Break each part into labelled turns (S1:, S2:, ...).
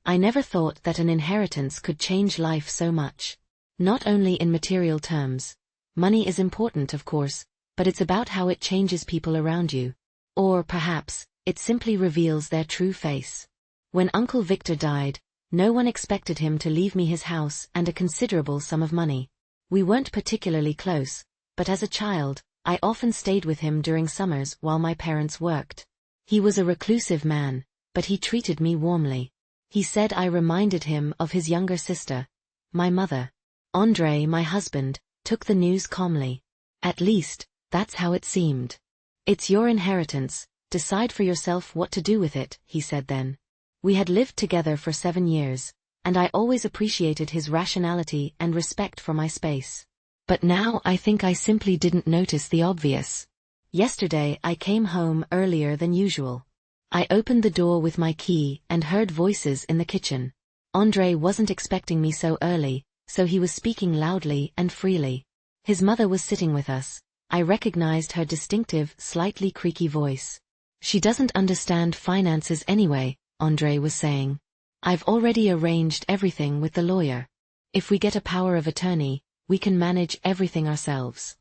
S1: I never thought that an inheritance could change life so much. Not only in material terms. Money is important, of course, but it's about how it changes people around you. Or, perhaps, it simply reveals their true face. When Uncle Victor died, no one expected him to leave me his house and a considerable sum of money. We weren't particularly close, but as a child, I often stayed with him during summers while my parents worked. He was a reclusive man, but he treated me warmly. He said I reminded him of his younger sister, my mother. André, my husband, took the news calmly. At least, that's how it seemed. It's your inheritance, decide for yourself what to do with it, he said then. We had lived together for 7 years, and I always appreciated his rationality and respect for my space. But now I think I simply didn't notice the obvious. Yesterday I came home earlier than usual. I opened the door with my key and heard voices in the kitchen. André wasn't expecting me so early, so he was speaking loudly and freely. His mother was sitting with us. I recognized her distinctive, slightly creaky voice. She doesn't understand finances anyway, André was saying. I've already arranged everything with the lawyer. If we get a power of attorney, we can manage everything ourselves.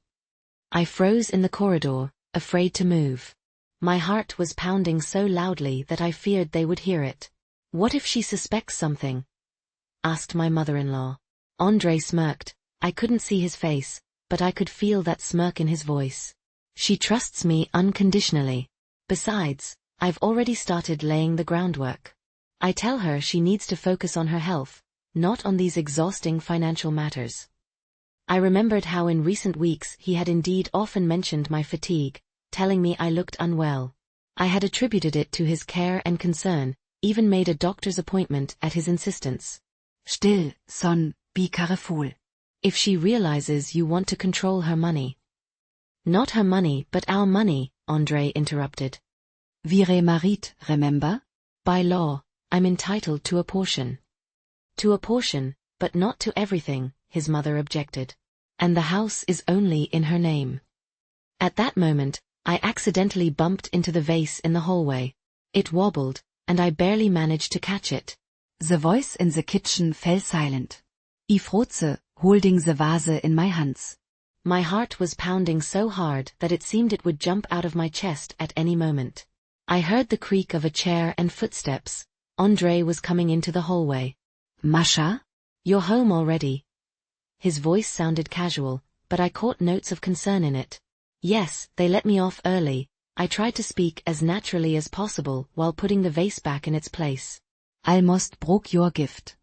S1: I froze in the corridor, afraid to move. My heart was pounding so loudly that I feared they would hear it. What if she suspects something? Asked my mother-in-law. André smirked. I couldn't see his face, but I could feel that smirk in his voice. She trusts me unconditionally. Besides, I've already started laying the groundwork. I tell her she needs to focus on her health, not on these exhausting financial matters. I remembered how in recent weeks he had indeed often mentioned my fatigue, telling me I looked unwell. I had attributed it to his care and concern, even made a doctor's appointment at his insistence. Still, son, be careful. If she realizes you want to control her money. Not her money but our money, André interrupted. Wir married, remember? By law, I'm entitled to a portion. To a portion, but not to everything, his mother objected. And the house is only in her name. At that moment, I accidentally bumped into the vase in the hallway. It wobbled, and I barely managed to catch it. The voice in the kitchen fell silent. I froze, holding the vase in my hands. My heart was pounding so hard that it seemed it would jump out of my chest at any moment. I heard the creak of a chair and footsteps. André was coming into the hallway. Masha? You're home already. His voice sounded casual, but I caught notes of concern in it. Yes, they let me off early. I tried to speak as naturally as possible while putting the vase back in its place. Almost broke your gift.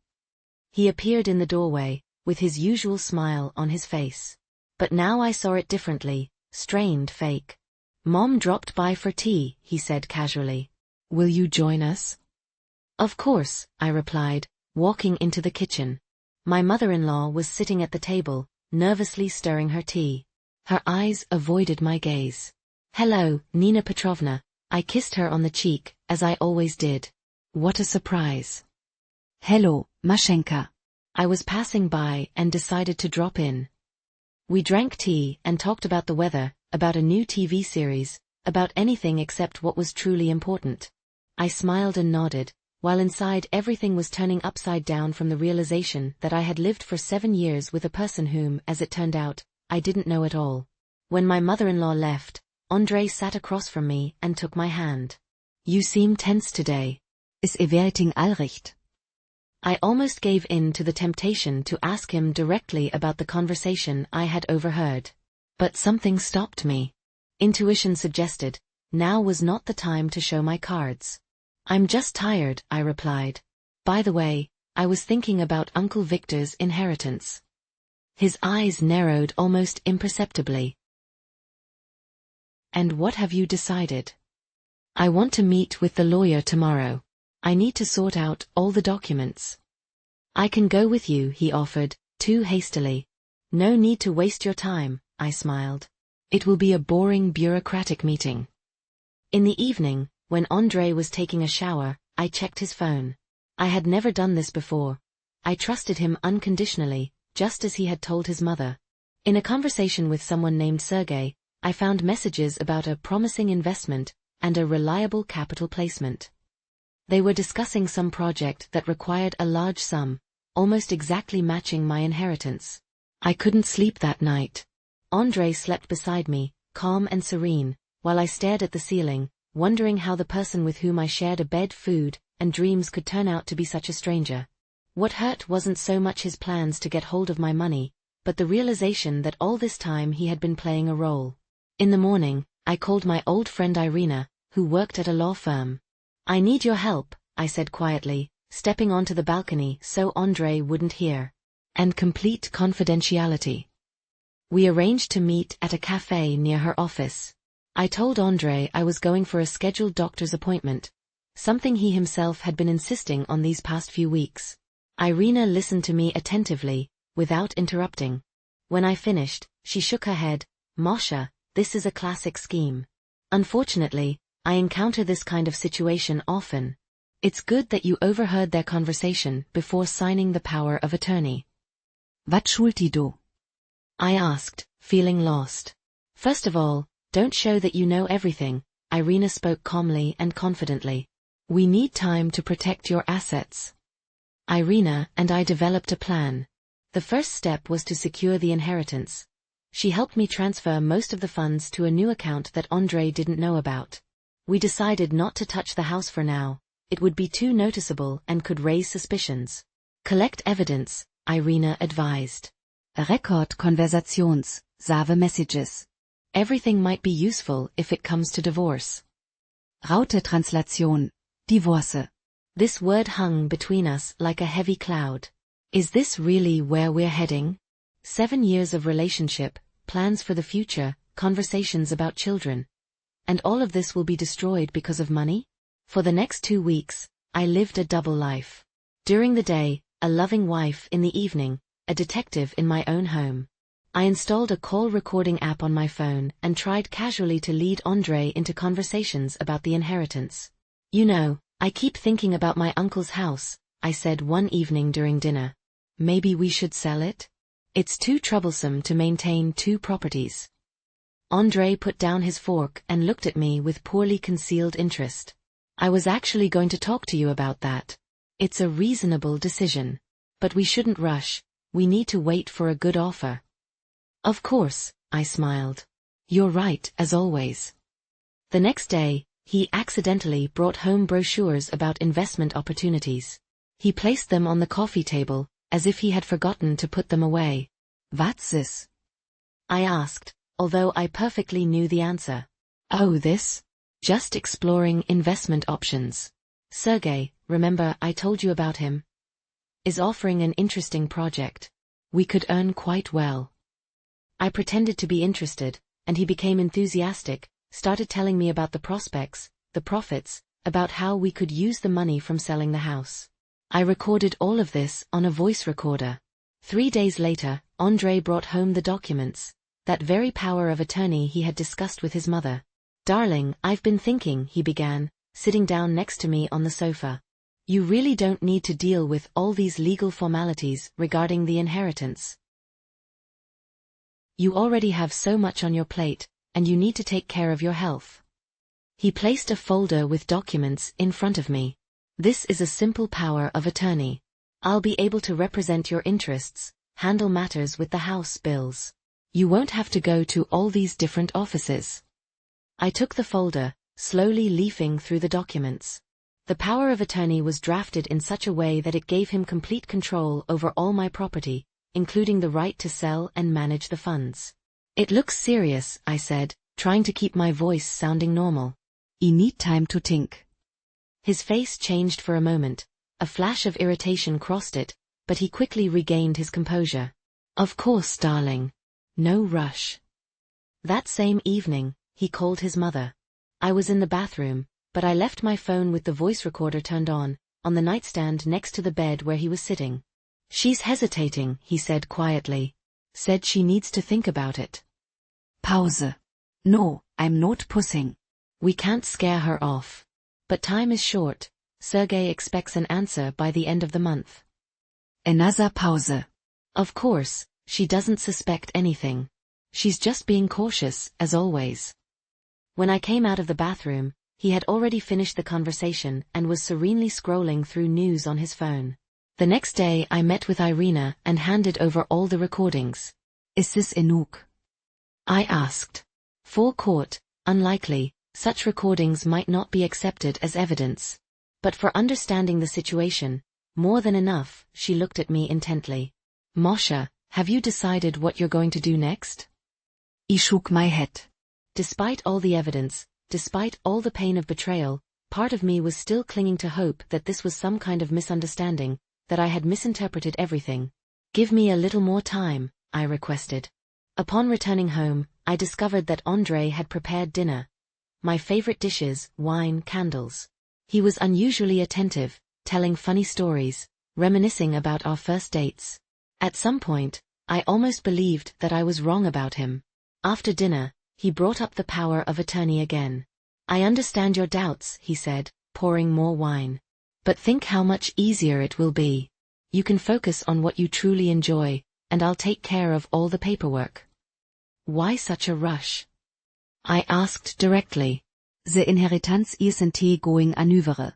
S1: He appeared in the doorway, with his usual smile on his face. But now I saw it differently, strained, fake. Mom dropped by for tea, he said casually. Will you join us? Of course, I replied, walking into the kitchen. My mother-in-law was sitting at the table, nervously stirring her tea. Her eyes avoided my gaze. Hello, Nina Petrovna. I kissed her on the cheek, as I always did. What a surprise. Hello, Mashenka. I was passing by and decided to drop in. We drank tea and talked about the weather, about a new TV series, about anything except what was truly important. I smiled and nodded, while inside everything was turning upside down from the realization that I had lived for 7 years with a person whom, as it turned out, I didn't know at all. When my mother-in-law left, André sat across from me and took my hand. You seem tense today. Is everything all right? I almost gave in to the temptation to ask him directly about the conversation I had overheard. But something stopped me. Intuition suggested, now was not the time to show my cards. I'm just tired, I replied. By the way, I was thinking about Uncle Victor's inheritance. His eyes narrowed almost imperceptibly. And what have you decided? I want to meet with the lawyer tomorrow. I need to sort out all the documents. I can go with you, he offered, too hastily. No need to waste your time, I smiled. It will be a boring bureaucratic meeting. In the evening, when André was taking a shower, I checked his phone. I had never done this before. I trusted him unconditionally, just as he had told his mother. In a conversation with someone named Sergey, I found messages about a promising investment and a reliable capital placement. They were discussing some project that required a large sum, almost exactly matching my inheritance. I couldn't sleep that night. André slept beside me, calm and serene, while I stared at the ceiling, wondering how the person with whom I shared a bed, food, and dreams could turn out to be such a stranger. What hurt wasn't so much his plans to get hold of my money, but the realization that all this time he had been playing a role. In the morning, I called my old friend Irina, who worked at a law firm. "I need your help," I said quietly, stepping onto the balcony so André wouldn't hear. And complete confidentiality. We arranged to meet at a cafe near her office. I told André I was going for a scheduled doctor's appointment, something he himself had been insisting on these past few weeks. Irina listened to me attentively, without interrupting. When I finished, she shook her head. "Masha, this is a classic scheme. Unfortunately, I encounter this kind of situation often. It's good that you overheard their conversation before signing the power of attorney."
S2: Wat schuld die do?
S1: I asked, feeling lost. "First of all, don't show that you know everything," Irina spoke calmly and confidently. "We need time to protect your assets." Irina and I developed a plan. The first step was to secure the inheritance. She helped me transfer most of the funds to a new account that André didn't know about. We decided not to touch the house for now. It would be too noticeable and could raise suspicions. "Collect evidence," Irina advised.
S2: Record conversations, save messages.
S1: Everything might be useful if it comes to divorce.
S2: Raute Translation, divorce.
S1: This word hung between us like a heavy cloud. Is this really where we're heading? 7 years of relationship, plans for the future, conversations about children. And all of this will be destroyed because of money? For the next 2 weeks, I lived a double life. During the day, a loving wife; in the evening, a detective in my own home. I installed a call recording app on my phone and tried casually to lead André into conversations about the inheritance. "You know, I keep thinking about my uncle's house," I said one evening during dinner. "Maybe we should sell it? It's too troublesome to maintain 2 properties." André put down his fork and looked at me with poorly concealed interest. "I was actually going to talk to you about that. It's a reasonable decision. But we shouldn't rush, we need to wait for a good offer." "Of course," I smiled. "You're right, as always." The next day, he accidentally brought home brochures about investment opportunities. He placed them on the coffee table, as if he had forgotten to put them away.
S2: What's this?
S1: I asked, although I perfectly knew the answer.
S2: "Oh, this?
S1: Just exploring investment options. Sergey, remember I told you about him? Is offering an interesting project. We could earn quite well." I pretended to be interested, and he became enthusiastic, started telling me about the prospects, the profits, about how we could use the money from selling the house. I recorded all of this on a voice recorder. 3 days later, André brought home the documents, that very power of attorney he had discussed with his mother. "Darling, I've been thinking," he began, sitting down next to me on the sofa. "You really don't need to deal with all these legal formalities regarding the inheritance. You already have so much on your plate, and you need to take care of your health." He placed a folder with documents in front of me. "This is a simple power of attorney. I'll be able to represent your interests, handle matters with the house bills. You won't have to go to all these different offices." I took the folder, slowly leafing through the documents. The power of attorney was drafted in such a way that it gave him complete control over all my property, including the right to sell and manage the funds. "It looks serious," I said, trying to keep my voice sounding normal.
S2: "I need time to think."
S1: His face changed for a moment. A flash of irritation crossed it, but he quickly regained his composure. "Of course, darling. No rush." That same evening, he called his mother. I was in the bathroom, but I left my phone with the voice recorder turned on the nightstand next to the bed where he was sitting. "She's hesitating," he said quietly. "Said she needs to think about it."
S2: Pause. "No, I'm not pushing."
S1: "We can't scare her off. But time is short. Sergey expects an answer by the end of the month."
S2: Another pause.
S1: "Of course, she doesn't suspect anything. She's just being cautious, as always." When I came out of the bathroom, He had already finished the conversation and was serenely scrolling through news on his phone. The next day I met with Irina and handed over all the recordings.
S2: Ist es genug?
S1: I asked. For court, unlikely, such recordings might not be accepted as evidence. But for understanding the situation, more than enough. She looked at me intently. Moshe, have you decided what you're going to do next?
S2: I shook my head.
S1: Despite all the evidence, despite all the pain of betrayal, part of me was still clinging to hope that this was some kind of misunderstanding, that I had misinterpreted everything. Give me a little more time, I requested. Upon returning home, I discovered that André had prepared dinner. My favorite dishes, wine, candles. He was unusually attentive, telling funny stories, reminiscing about our first dates. At some point, I almost believed that I was wrong about him. After dinner, he brought up the power of attorney again. I understand your doubts, he said, pouring more wine. But think how much easier it will be. You can focus on what you truly enjoy, and I'll take care of all the paperwork. Why such a rush? I asked directly.
S2: The inheritance isn't going anywhere.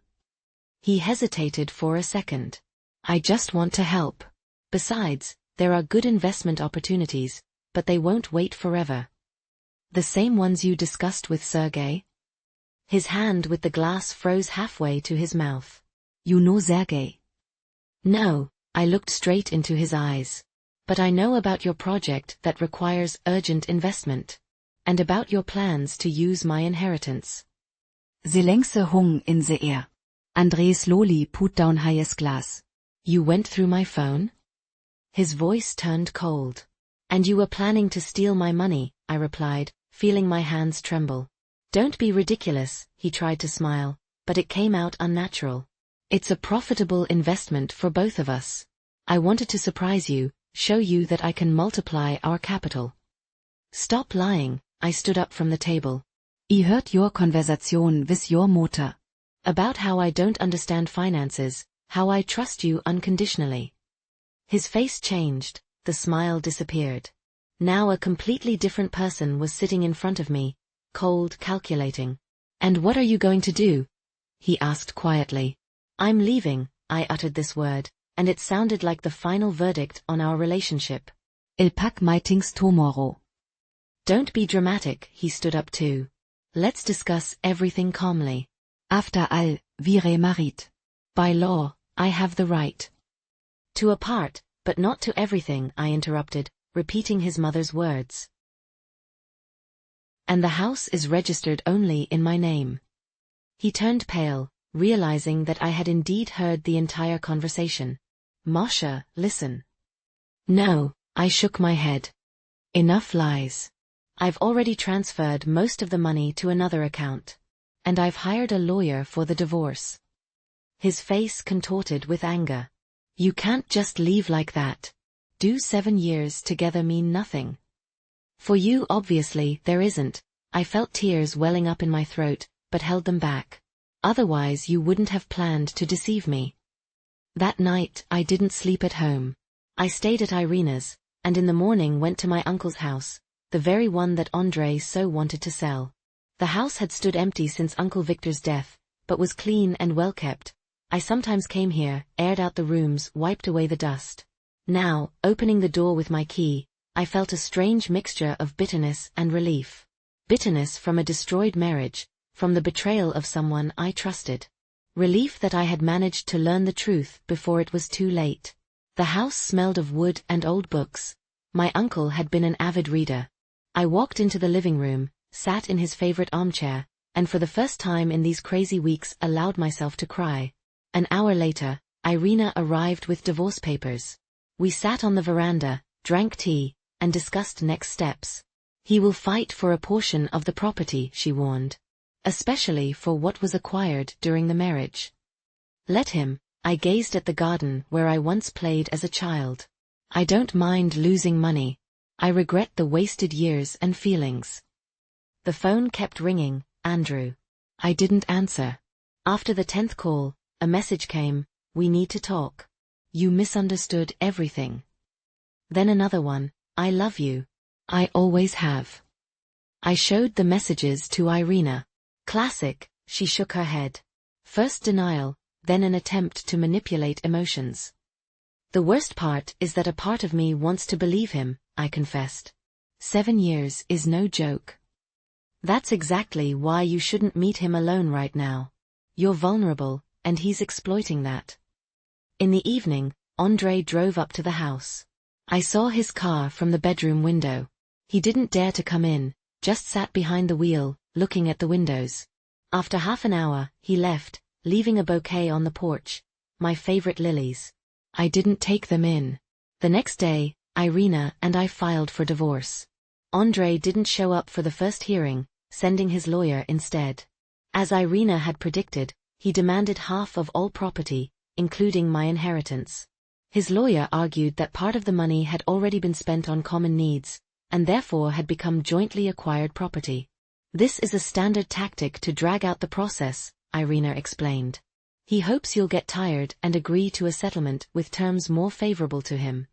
S1: He hesitated for a second. I just want to help. Besides, there are good investment opportunities, but they won't wait forever. The same ones you discussed with Sergei? His hand with the glass froze halfway to his mouth.
S2: You know Sergei?
S1: No, I looked straight into his eyes. But I know about your project that requires urgent investment. And about your plans to use my inheritance.
S2: The lengse hung in the air. André slowly put down his glass.
S1: You went through my phone? His voice turned cold. And you were planning to steal my money, I replied, feeling my hands tremble. Don't be ridiculous, he tried to smile, but it came out unnatural. It's a profitable investment for both of us. I wanted to surprise you, show you that I can multiply our capital. Stop lying. I stood up from the table.
S2: I heard your conversation with your mother.
S1: About how I don't understand finances, how I trust you unconditionally. His face changed, the smile disappeared. Now a completely different person was sitting in front of me, cold, calculating. And what are you going to do? He asked quietly. I'm leaving, I uttered this word, and it sounded like the final verdict on our relationship.
S2: I'll pack my things tomorrow.
S1: Don't be dramatic, he stood up too. Let's discuss everything calmly.
S2: After all, we're married.
S1: By law, I have the right. To a part, but not to everything, I interrupted, repeating his mother's words. And the house is registered only in my name. He turned pale, realizing that I had indeed heard the entire conversation. Moshe, listen. No, I shook my head. Enough lies. I've already transferred most of the money to another account. And I've hired a lawyer for the divorce. His face contorted with anger. You can't just leave like that. Do 7 years together mean nothing? For you obviously there isn't. I felt tears welling up in my throat, but held them back. Otherwise you wouldn't have planned to deceive me. That night I didn't sleep at home. I stayed at Irina's, and in the morning went to my uncle's house, the very one that André so wanted to sell. The house had stood empty since Uncle Victor's death, but was clean and well kept. I sometimes came here, aired out the rooms, wiped away the dust. Now, opening the door with my key, I felt a strange mixture of bitterness and relief. Bitterness from a destroyed marriage, from the betrayal of someone I trusted. Relief that I had managed to learn the truth before it was too late. The house smelled of wood and old books. My uncle had been an avid reader. I walked into the living room, sat in his favorite armchair, and for the first time in these crazy weeks allowed myself to cry. An hour later, Irina arrived with divorce papers. We sat on the veranda, drank tea, and discussed next steps. He will fight for a portion of the property, she warned. Especially for what was acquired during the marriage. Let him. I gazed at the garden where I once played as a child. I don't mind losing money. I regret the wasted years and feelings. The phone kept ringing, Andrew. I didn't answer. After the 10th call, a message came, we need to talk. You misunderstood everything. Then another one, I love you. I always have. I showed the messages to Irina. Classic, She shook her head. First denial, then an attempt to manipulate emotions. The worst part is that a part of me wants to believe him, I confessed. 7 years is no joke. That's exactly why you shouldn't meet him alone right now. You're vulnerable, and he's exploiting that. In the evening, André drove up to the house. I saw his car from the bedroom window. He didn't dare to come in, just sat behind the wheel, looking at the windows. After half an hour, he left, leaving a bouquet on the porch, my favorite lilies. I didn't take them in. The next day, Irina and I filed for divorce. André didn't show up for the first hearing, sending his lawyer instead. As Irina had predicted, he demanded half of all property, including my inheritance. His lawyer argued that part of the money had already been spent on common needs, and therefore had become jointly acquired property. This is a standard tactic to drag out the process, Irina explained. He hopes you'll get tired and agree to a settlement with terms more favorable to him.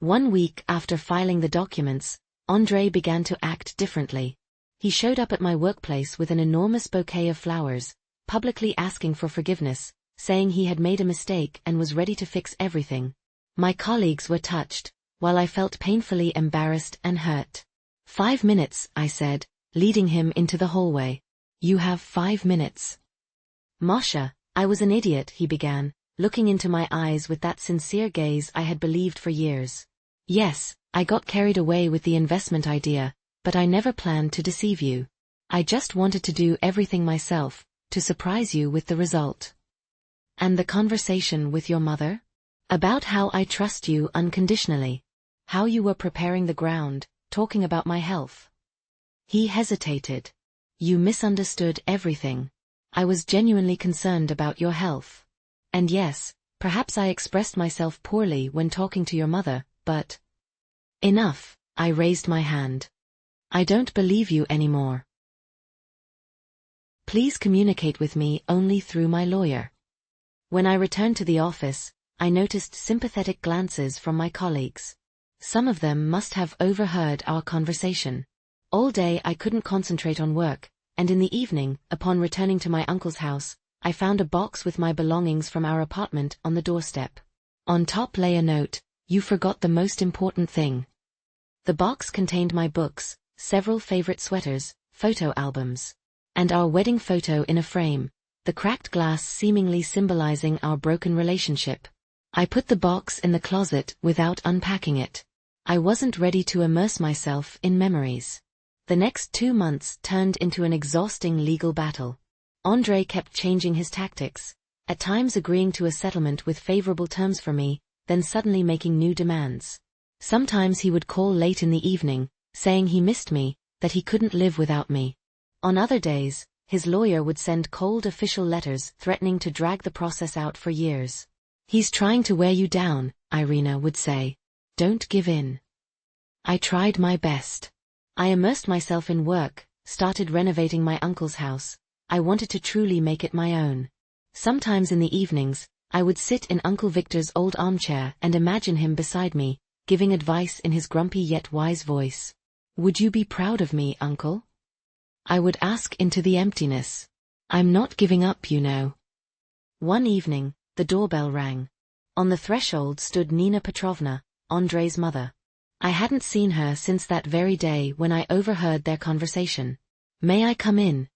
S1: 1 week after filing the documents, André began to act differently. He showed up at my workplace with an enormous bouquet of flowers, publicly asking for forgiveness, saying he had made a mistake and was ready to fix everything. My colleagues were touched, while I felt painfully embarrassed and hurt. 5 minutes, I said, leading him into the hallway. You have 5 minutes. Masha, I was an idiot, he began, looking into my eyes with that sincere gaze I had believed for years. Yes, I got carried away with the investment idea, but I never planned to deceive you. I just wanted to do everything myself, to surprise you with the result. And the conversation with your mother? About how I trust you unconditionally. How you were preparing the ground, talking about my health. He hesitated. You misunderstood everything. I was genuinely concerned about your health. And yes, perhaps I expressed myself poorly when talking to your mother, but... Enough, I raised my hand. I don't believe you anymore. Please communicate with me only through my lawyer. When I returned to the office, I noticed sympathetic glances from my colleagues. Some of them must have overheard our conversation. All day I couldn't concentrate on work, and in the evening, upon returning to my uncle's house, I found a box with my belongings from our apartment on the doorstep. On top lay a note, "You forgot the most important thing." The box contained my books, several favorite sweaters, photo albums, and our wedding photo in a frame, the cracked glass seemingly symbolizing our broken relationship. I put the box in the closet without unpacking it. I wasn't ready to immerse myself in memories. The next 2 months turned into an exhausting legal battle. André kept changing his tactics, at times agreeing to a settlement with favorable terms for me, then suddenly making new demands. Sometimes he would call late in the evening, saying he missed me, that he couldn't live without me. On other days, his lawyer would send cold official letters threatening to drag the process out for years. He's trying to wear you down, Irina would say. Don't give in. I tried my best. I immersed myself in work, started renovating my uncle's house. I wanted to truly make it my own. Sometimes in the evenings, I would sit in Uncle Victor's old armchair and imagine him beside me, giving advice in his grumpy yet wise voice. Would you be proud of me, Uncle? I would ask into the emptiness. I'm not giving up, you know. One evening, the doorbell rang. On the threshold stood Nina Petrovna, André's mother. I hadn't seen her since that very day when I overheard their conversation. May I come in?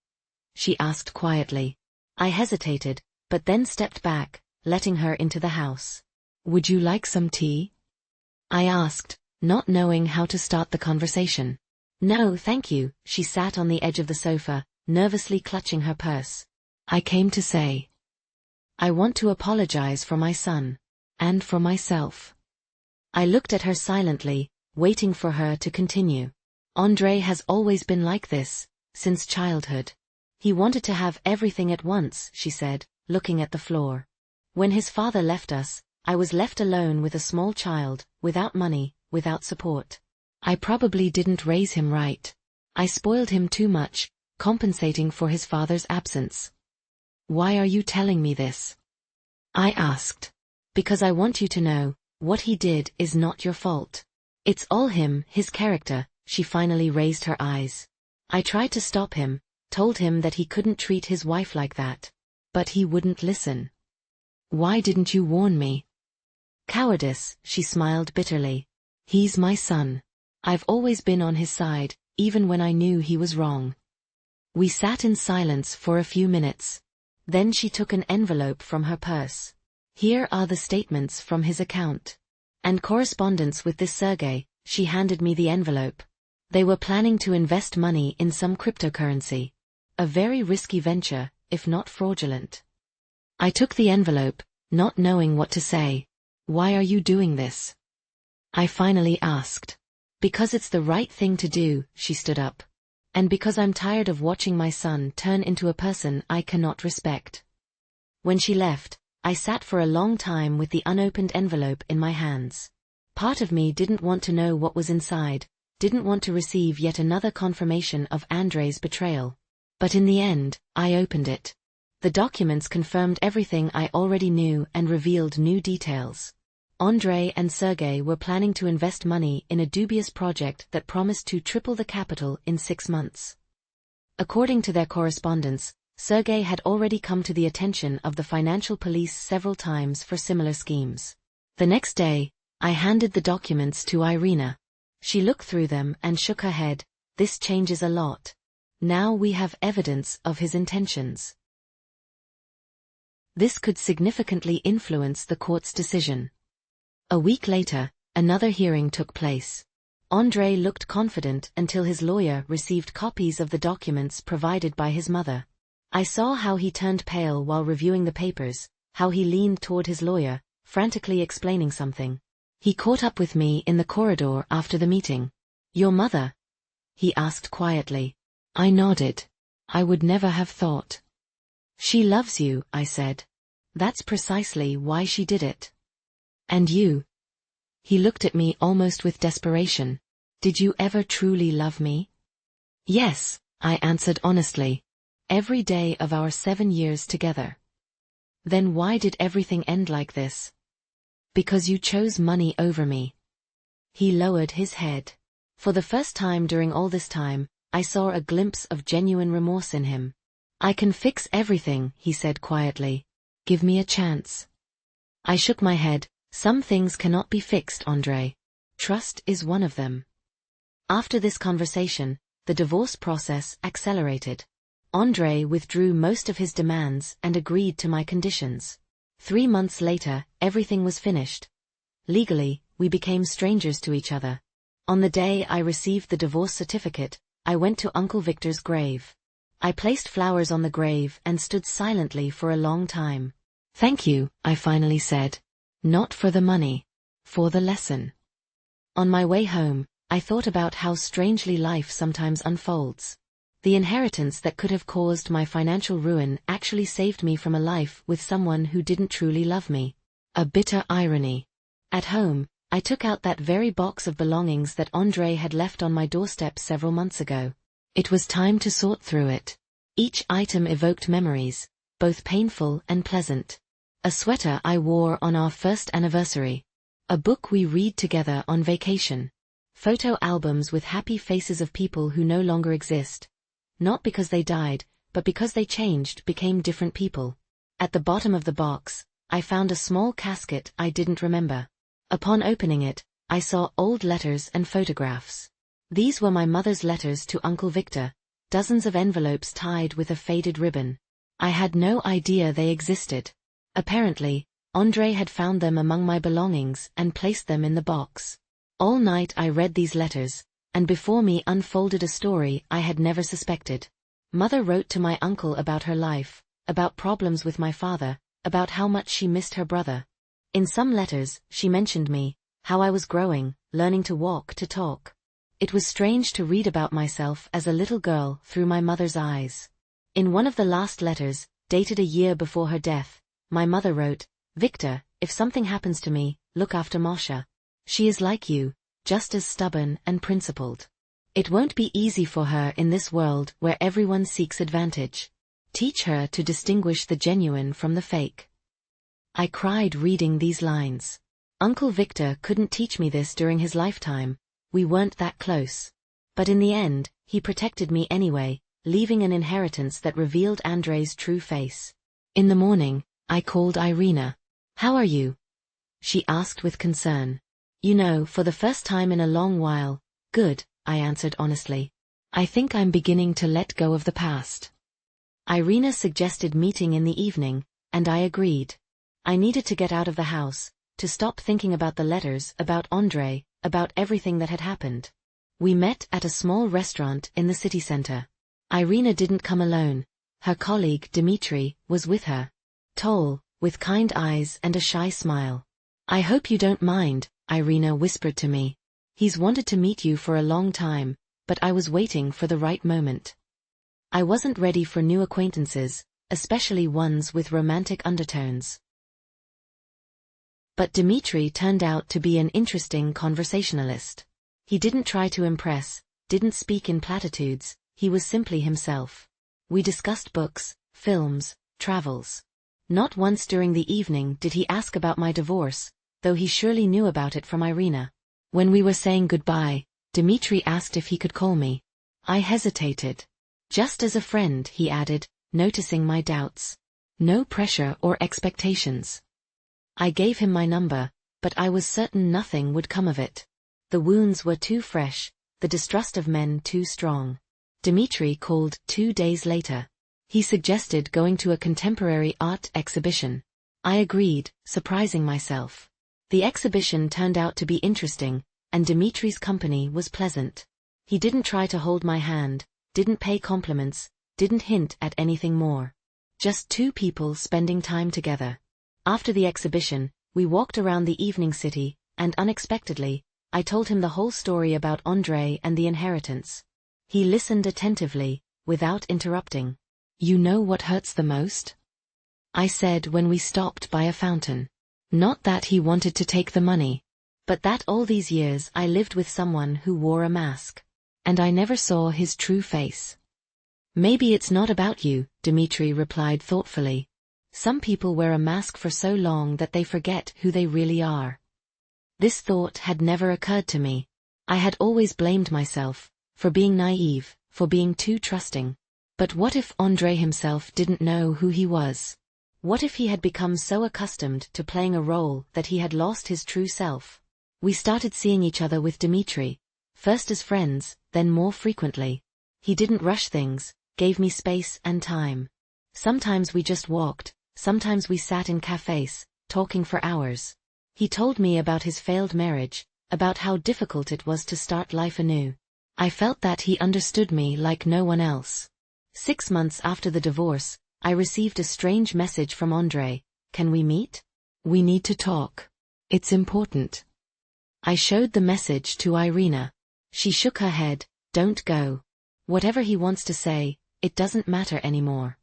S1: She asked quietly. I hesitated, but then stepped back, letting her into the house. Would you like some tea? I asked, not knowing how to start the conversation. No, thank you, she sat on the edge of the sofa, nervously clutching her purse. I came to say, I want to apologize for my son. And for myself. I looked at her silently, waiting for her to continue. André has always been like this, since childhood. He wanted to have everything at once, she said, looking at the floor. When his father left us, I was left alone with a small child, without money, without support. I probably didn't raise him right. I spoiled him too much, compensating for his father's absence. Why are you telling me this? I asked. Because I want you to know, what he did is not your fault. It's all him, his character. She finally raised her eyes. I tried to stop him, told him that he couldn't treat his wife like that. But he wouldn't listen. Why didn't you warn me? Cowardice, she smiled bitterly. He's my son. I've always been on his side, even when I knew he was wrong. We sat in silence for a few minutes. Then she took an envelope from her purse. Here are the statements from his account. And correspondence with this Sergey. She handed me the envelope. They were planning to invest money in some cryptocurrency. A very risky venture, if not fraudulent. I took the envelope, not knowing what to say. Why are you doing this? I finally asked. Because it's the right thing to do, she stood up. And because I'm tired of watching my son turn into a person I cannot respect. When she left, I sat for a long time with the unopened envelope in my hands. Part of me didn't want to know what was inside, didn't want to receive yet another confirmation of Andrei's betrayal. But in the end, I opened it. The documents confirmed everything I already knew and revealed new details. Andrei and Sergei were planning to invest money in a dubious project that promised to triple the capital in 6 months. According to their correspondence, Sergei had already come to the attention of the financial police several times for similar schemes. The next day, I handed the documents to Irina. She looked through them and shook her head. This changes a lot. Now we have evidence of his intentions. This could significantly influence the court's decision. A week later, another hearing took place. Andrei looked confident until his lawyer received copies of the documents provided by his mother. I saw how he turned pale while reviewing the papers, how he leaned toward his lawyer, frantically explaining something. He caught up with me in the corridor after the meeting. Your mother? He asked quietly. I nodded. I would never have thought. She loves you, I said. That's precisely why she did it. And you? He looked at me almost with desperation. Did you ever truly love me? Yes, I answered honestly. Every day of our 7 years together. Then why did everything end like this? Because you chose money over me. He lowered his head. For the first time during all this time, I saw a glimpse of genuine remorse in him. I can fix everything, he said quietly. Give me a chance. I shook my head. Some things cannot be fixed, Andrei. Trust is one of them. After this conversation, the divorce process accelerated. Andrei withdrew most of his demands and agreed to my conditions. 3 months later, everything was finished. Legally, we became strangers to each other. On the day I received the divorce certificate, I went to Uncle Victor's grave. I placed flowers on the grave and stood silently for a long time. Thank you, I finally said. Not for the money. For the lesson. On my way home, I thought about how strangely life sometimes unfolds. The inheritance that could have caused my financial ruin actually saved me from a life with someone who didn't truly love me. A bitter irony. At home, I took out that very box of belongings that Andrei had left on my doorstep several months ago. It was time to sort through it. Each item evoked memories, both painful and pleasant. A sweater I wore on our first anniversary. A book we read together on vacation. Photo albums with happy faces of people who no longer exist. Not because they died, but because they changed, became different people. At the bottom of the box, I found a small casket I didn't remember. Upon opening it, I saw old letters and photographs. These were my mother's letters to Uncle Victor, dozens of envelopes tied with a faded ribbon. I had no idea they existed. Apparently, Andrei had found them among my belongings and placed them in the box. All night I read these letters, and before me unfolded a story I had never suspected. Mother wrote to my uncle about her life, about problems with my father, about how much she missed her brother. In some letters, she mentioned me, how I was growing, learning to walk, to talk. It was strange to read about myself as a little girl through my mother's eyes. In one of the last letters, dated a year before her death, my mother wrote, Victor, if something happens to me, look after Masha. She is like you, just as stubborn and principled. It won't be easy for her in this world where everyone seeks advantage. Teach her to distinguish the genuine from the fake. I cried reading these lines. Uncle Victor couldn't teach me this during his lifetime. We weren't that close. But in the end, he protected me anyway, leaving an inheritance that revealed Andrei's true face. In the morning, I called Irina. "How are you?" she asked with concern. "You know, for the first time in a long while." "Good," I answered honestly. "I think I'm beginning to let go of the past." Irina suggested meeting in the evening, and I agreed. I needed to get out of the house, to stop thinking about the letters, about Andrei, about everything that had happened. We met at a small restaurant in the city center. Irina didn't come alone. Her colleague, Dmitry, was with her. Tall, with kind eyes and a shy smile. "I hope you don't mind," Irina whispered to me. "He's wanted to meet you for a long time, but I was waiting for the right moment." I wasn't ready for new acquaintances, especially ones with romantic undertones. But Dmitry turned out to be an interesting conversationalist. He didn't try to impress, didn't speak in platitudes, he was simply himself. We discussed books, films, travels. Not once during the evening did he ask about my divorce, though he surely knew about it from Irina. When we were saying goodbye, Dmitry asked if he could call me. I hesitated. "Just as a friend," he added, noticing my doubts. "No pressure or expectations." I gave him my number, but I was certain nothing would come of it. The wounds were too fresh, the distrust of men too strong. Dmitry called 2 days later. He suggested going to a contemporary art exhibition. I agreed, surprising myself. The exhibition turned out to be interesting, and Dmitry's company was pleasant. He didn't try to hold my hand, didn't pay compliments, didn't hint at anything more. Just two people spending time together. After the exhibition, we walked around the evening city, and unexpectedly, I told him the whole story about Andrei and the inheritance. He listened attentively, without interrupting. "You know what hurts the most?" I said when we stopped by a fountain. Not that he wanted to take the money, but that all these years I lived with someone who wore a mask. And I never saw his true face. "Maybe it's not about you," Dmitry replied thoughtfully. "Some people wear a mask for so long that they forget who they really are." This thought had never occurred to me. I had always blamed myself, for being naive, for being too trusting. But what if Andrei himself didn't know who he was? What if he had become so accustomed to playing a role that he had lost his true self? We started seeing each other with Dmitry, first as friends, then more frequently. He didn't rush things, gave me space and time. Sometimes we just walked, sometimes we sat in cafes, talking for hours. He told me about his failed marriage, about how difficult it was to start life anew. I felt that he understood me like no one else. 6 months after the divorce, I received a strange message from Andrei. "Can we meet? We need to talk. It's important." I showed the message to Irina. She shook her head. "Don't go. Whatever he wants to say, it doesn't matter anymore."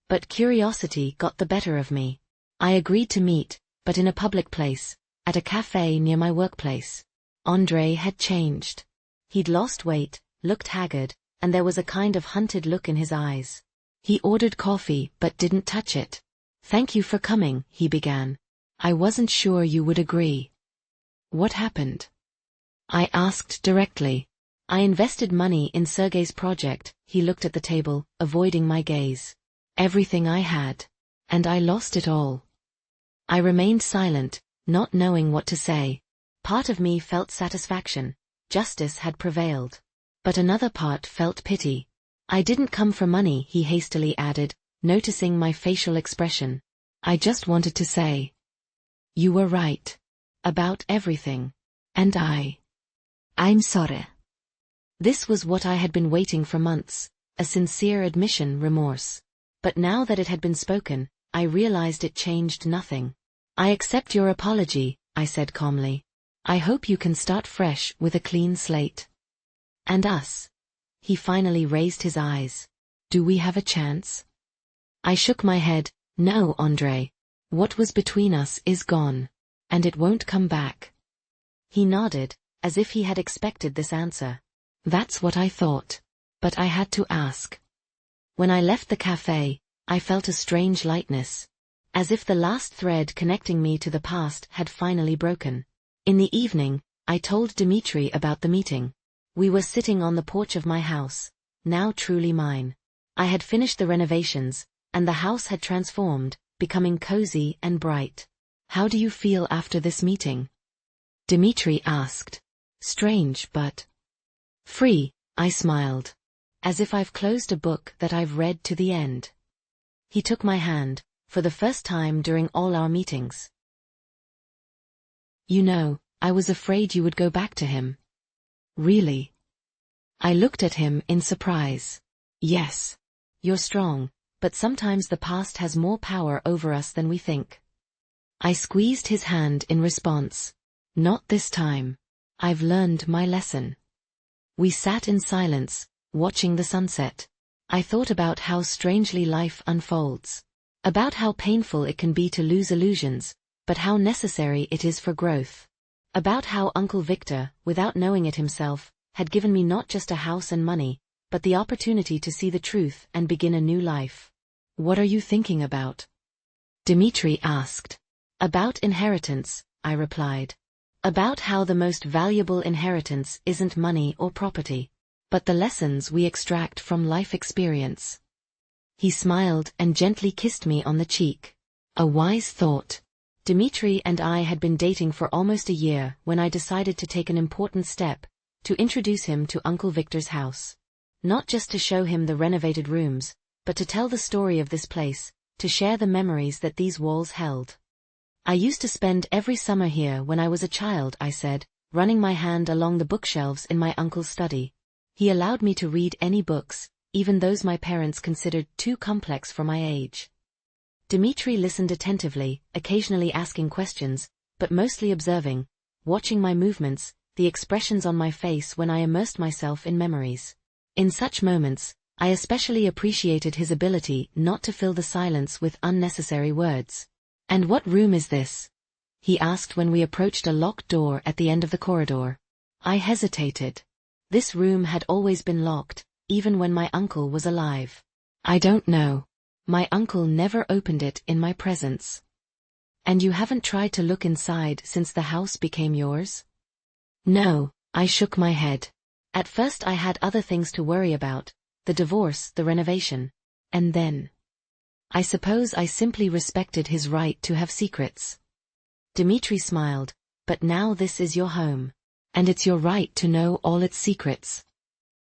S1: But curiosity got the better of me. I agreed to meet, but in a public place, at a cafe near my workplace. Andrei had changed. He'd lost weight, looked haggard, and there was a kind of hunted look in his eyes. He ordered coffee but didn't touch it. "Thank you for coming," he began. "I wasn't sure you would agree." "What happened?" I asked directly. "I invested money in Sergei's project," he looked at the table, avoiding my gaze. "Everything I had. And I lost it all." I remained silent, not knowing what to say. Part of me felt satisfaction. Justice had prevailed. But another part felt pity. "I didn't come for money," he hastily added, noticing my facial expression. "I just wanted to say, you were right. About everything. And I'm sorry." This was what I had been waiting for months, a sincere admission, remorse. But now that it had been spoken, I realized it changed nothing. "I accept your apology," I said calmly. "I hope you can start fresh with a clean slate." "And us?" He finally raised his eyes. "Do we have a chance?" I shook my head. "No, Andrei. What was between us is gone. And it won't come back." He nodded, as if he had expected this answer. That's what I thought. But I had to ask. When I left the cafe, I felt a strange lightness. As if the last thread connecting me to the past had finally broken. In the evening, I told Dmitry about the meeting. We were sitting on the porch of my house. now truly mine. I had finished the renovations, and the house had transformed, becoming cozy and bright. How do you feel after this meeting? Dmitri asked. Strange, but free, I smiled. As if I've closed a book that I've read to the end. He took my hand, for the first time during all our meetings. You know, I was afraid you would go back to him. Really? I looked at him in surprise. Yes. You're strong, but sometimes the past has more power over us than we think. I squeezed his hand in response. Not this time. I've learned my lesson. We sat in silence, watching the sunset. I thought about how strangely life unfolds. About how painful it can be to lose illusions, but how necessary it is for growth. About how Uncle Victor, without knowing it himself, had given me not just a house and money, but the opportunity to see the truth and begin a new life. What are you thinking about? Dmitri asked. About inheritance, I replied. About how the most valuable inheritance isn't money or property, but the lessons we extract from life experience. He smiled and gently kissed me on the cheek. A wise thought. Dmitri and I had been dating for almost a year when I decided to take an important step, to introduce him to Uncle Victor's house. Not just to show him the renovated rooms, but to tell the story of this place, to share the memories that these walls held. I used to spend every summer here when I was a child, I said, running my hand along the bookshelves in my uncle's study. He allowed me to read any books, even those my parents considered too complex for my age. Dmitri listened attentively, occasionally asking questions, but mostly observing, watching my movements, the expressions on my face when I immersed myself in memories. In such moments, I especially appreciated his ability not to fill the silence with unnecessary words. And what room is this? He asked when we approached a locked door at the end of the corridor. I hesitated. This room had always been locked, even when my uncle was alive. I don't know. My uncle never opened it in my presence. And you haven't tried to look inside since the house became yours? No, I shook my head. At first I had other things to worry about, the divorce, the renovation. And then, I suppose I simply respected his right to have secrets. Dmitri smiled, but now this is your home. And it's your right to know all its secrets.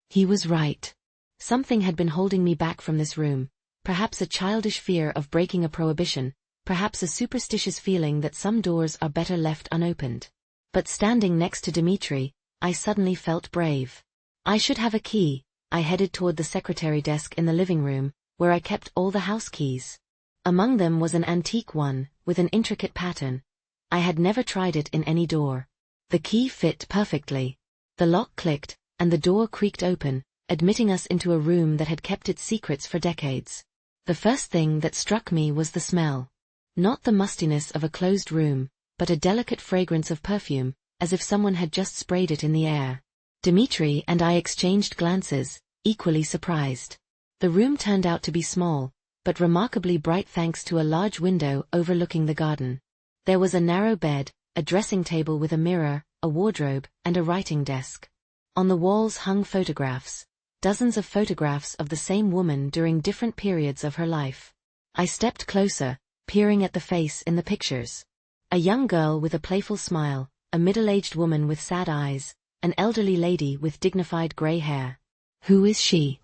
S1: He was right. Something had been holding me back from this room. Perhaps a childish fear of breaking a prohibition, perhaps a superstitious feeling that some doors are better left unopened. But standing next to Dmitri, I suddenly felt brave. I should have a key. I headed toward the secretary desk in the living room, where I kept all the house keys. Among them was an antique one, with an intricate pattern. I had never tried it in any door. The key fit perfectly. The lock clicked, and the door creaked open, admitting us into a room that had kept its secrets for decades. The first thing that struck me was the smell. Not the mustiness of a closed room, but a delicate fragrance of perfume, as if someone had just sprayed it in the air. Dmitri and I exchanged glances, equally surprised. The room turned out to be small, but remarkably bright thanks to a large window overlooking the garden. There was a narrow bed, a dressing table with a mirror, a wardrobe, and a writing desk. On the walls hung photographs. Dozens of photographs of the same woman during different periods of her life. I stepped closer, peering at the face in the pictures. A young girl with a playful smile, a middle-aged woman with sad eyes, an elderly lady with dignified gray hair. Who is she?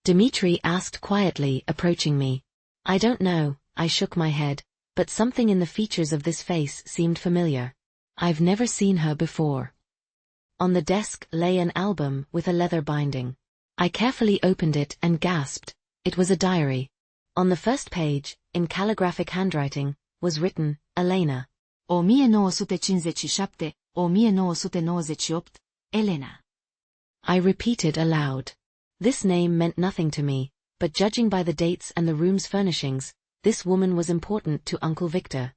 S1: Dmitri asked quietly, approaching me. I don't know, I shook my head, but something in the features of this face seemed familiar. I've never seen her before. On the desk lay an album with a leather binding. I carefully opened it and gasped. It was a diary. On the first page, in calligraphic handwriting, was written, Elena.
S2: O mie 957, o mie 998, Elena.
S1: I repeated aloud. This name meant nothing to me, but judging by the dates and the room's furnishings, this woman was important to Uncle Victor.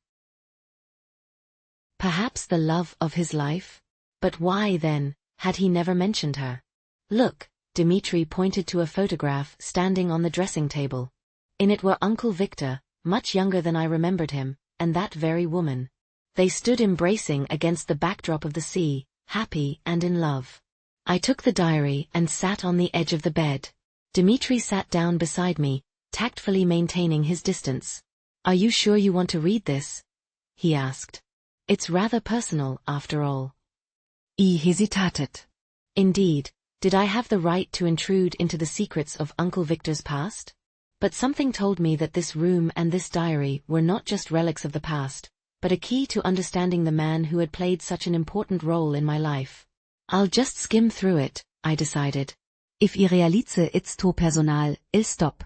S1: Perhaps the love of his life? But why, then, had he never mentioned her? Look, Dmitri pointed to a photograph standing on the dressing table. In it were Uncle Victor, much younger than I remembered him, and that very woman. They stood embracing against the backdrop of the sea, happy and in love. I took the diary and sat on the edge of the bed. Dmitri sat down beside me, tactfully maintaining his distance. "Are you sure you want to read this?" he asked. "It's rather personal, after all."
S2: I hesitated.
S1: Indeed, did I have the right to intrude into the secrets of Uncle Victor's past? But something told me that this room and this diary were not just relics of the past, but a key to understanding the man who had played such an important role in my life. "I'll just skim through it," I decided.
S2: If I realize it's to personal, I'll stop.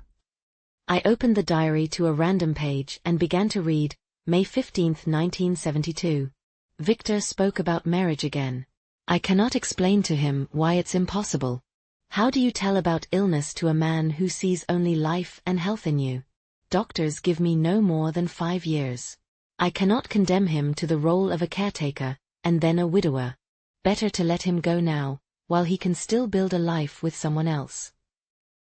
S1: I opened the diary to a random page and began to read, May 15, 1972. Victor spoke about marriage again. "I cannot explain to him why it's impossible. How do you tell about illness to a man who sees only life and health in you? Doctors give me no more than 5 years. I cannot condemn him to the role of a caretaker, and then a widower. Better to let him go now, while he can still build a life with someone else."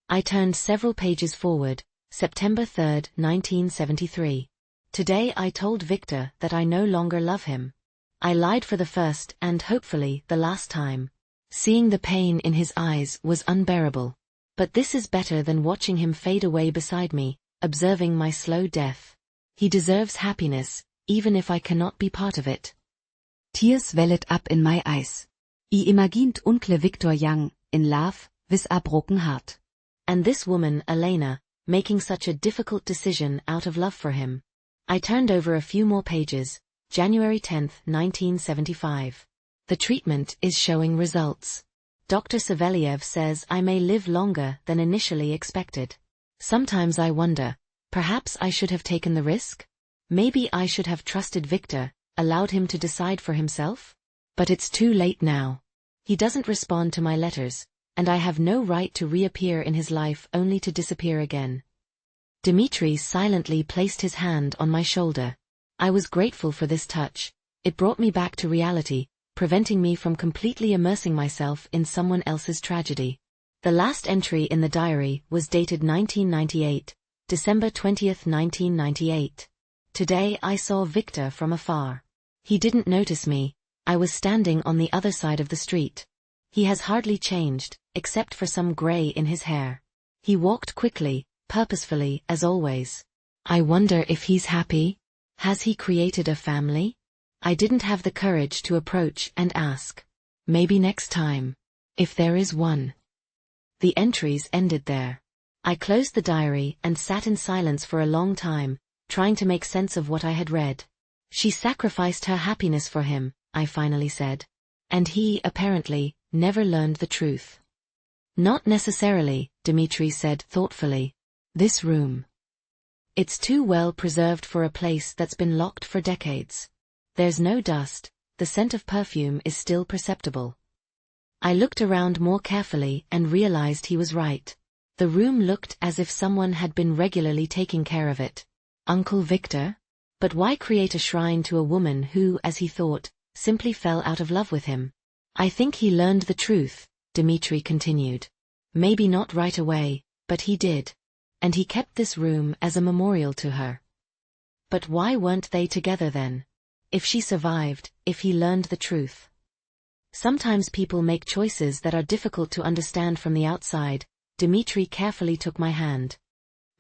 S1: I turned several pages forward, September 3, 1973. "Today I told Victor that I no longer love him. I lied for the first and hopefully the last time. Seeing the pain in his eyes was unbearable. But this is better than watching him fade away beside me, observing my slow death. He deserves happiness, even if I cannot be part of it."
S2: Tears wellet up in my eyes. I imagined Uncle Victor young, in love, with a broken heart.
S1: And this woman, Elena, making such a difficult decision out of love for him. I turned over a few more pages, January 10, 1975. "The treatment is showing results. Dr. Savelyev says I may live longer than initially expected. Sometimes I wonder, perhaps I should have taken the risk? Maybe I should have trusted Victor, allowed him to decide for himself? But it's too late now. He doesn't respond to my letters, and I have no right to reappear in his life only to disappear again." Dmitri silently placed his hand on my shoulder. I was grateful for this touch. It brought me back to reality, preventing me from completely immersing myself in someone else's tragedy. The last entry in the diary was dated 1998, December 20, 1998. "Today I saw Victor from afar. He didn't notice me. I was standing on the other side of the street. He has hardly changed, except for some gray in his hair. He walked quickly, purposefully, as always. I wonder if he's happy? Has he created a family? I didn't have the courage to approach and ask. Maybe next time. If there is one." The entries ended there. I closed the diary and sat in silence for a long time, trying to make sense of what I had read. "She sacrificed her happiness for him," I finally said. "And he, apparently, never learned the truth." "Not necessarily," Dmitri said thoughtfully. "This room. It's too well preserved for a place that's been locked for decades. There's no dust, the scent of perfume is still perceptible." I looked around more carefully and realized he was right. The room looked as if someone had been regularly taking care of it. Uncle Victor? But why create a shrine to a woman who, as he thought, simply fell out of love with him? "I think he learned the truth," Dmitri continued. "Maybe not right away, but he did. And he kept this room as a memorial to her." But why weren't they together then? If she survived, if he learned the truth. Sometimes people make choices that are difficult to understand from the outside. Dmitri carefully took my hand.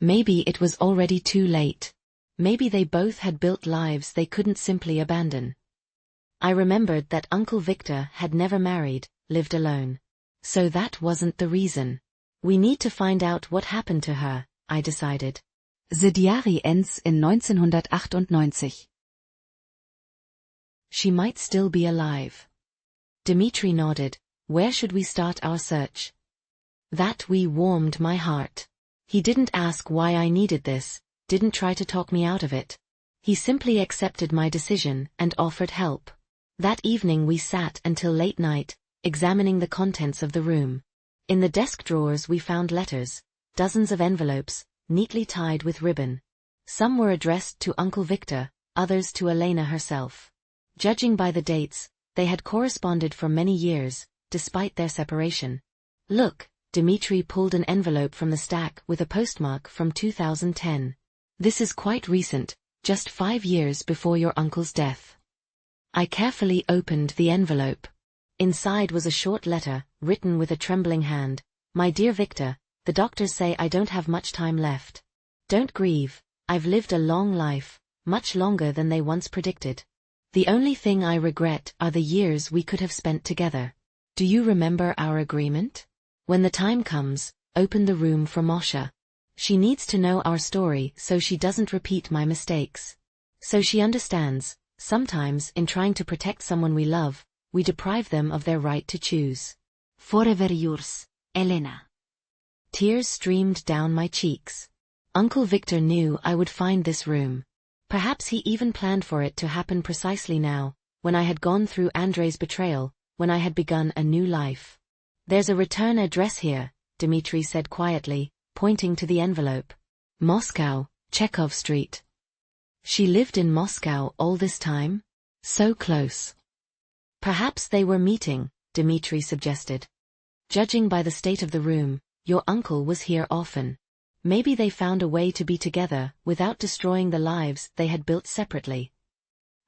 S1: Maybe it was already too late. Maybe they both had built lives they couldn't simply abandon. I remembered that Uncle Victor had never married, lived alone. So that wasn't the reason. We need to find out what happened to her, I decided.
S2: The diary ends in 1998.
S1: She might still be alive. Dmitri nodded. Where should we start our search? That warmed my heart. He didn't ask why I needed this, didn't try to talk me out of it. He simply accepted my decision and offered help. That evening we sat until late night, examining the contents of the room. In the desk drawers we found letters, dozens of envelopes, neatly tied with ribbon. Some were addressed to Uncle Victor, others to Elena herself. Judging by the dates, they had corresponded for many years, despite their separation. Look, Dmitri pulled an envelope from the stack with a postmark from 2010. This is quite recent, just 5 years before your uncle's death. I carefully opened the envelope. Inside was a short letter, written with a trembling hand. My dear Victor, the doctors say I don't have much time left. Don't grieve, I've lived a long life, much longer than they once predicted. The only thing I regret are the years we could have spent together. Do you remember our agreement? When the time comes, open the room for Moshe. She needs to know our story so she doesn't repeat my mistakes. So she understands, sometimes in trying to protect someone we love, we deprive them of their right to choose.
S2: Forever yours, Elena.
S1: Tears streamed down my cheeks. Uncle Victor knew I would find this room. Perhaps he even planned for it to happen precisely now, when I had gone through Andrei's betrayal, when I had begun a new life. There's a return address here, Dmitri said quietly, pointing to the envelope. Moscow, Chekhov Street. She lived in Moscow all this time? So close. Perhaps they were meeting, Dmitri suggested. Judging by the state of the room, your uncle was here often. Maybe they found a way to be together without destroying the lives they had built separately.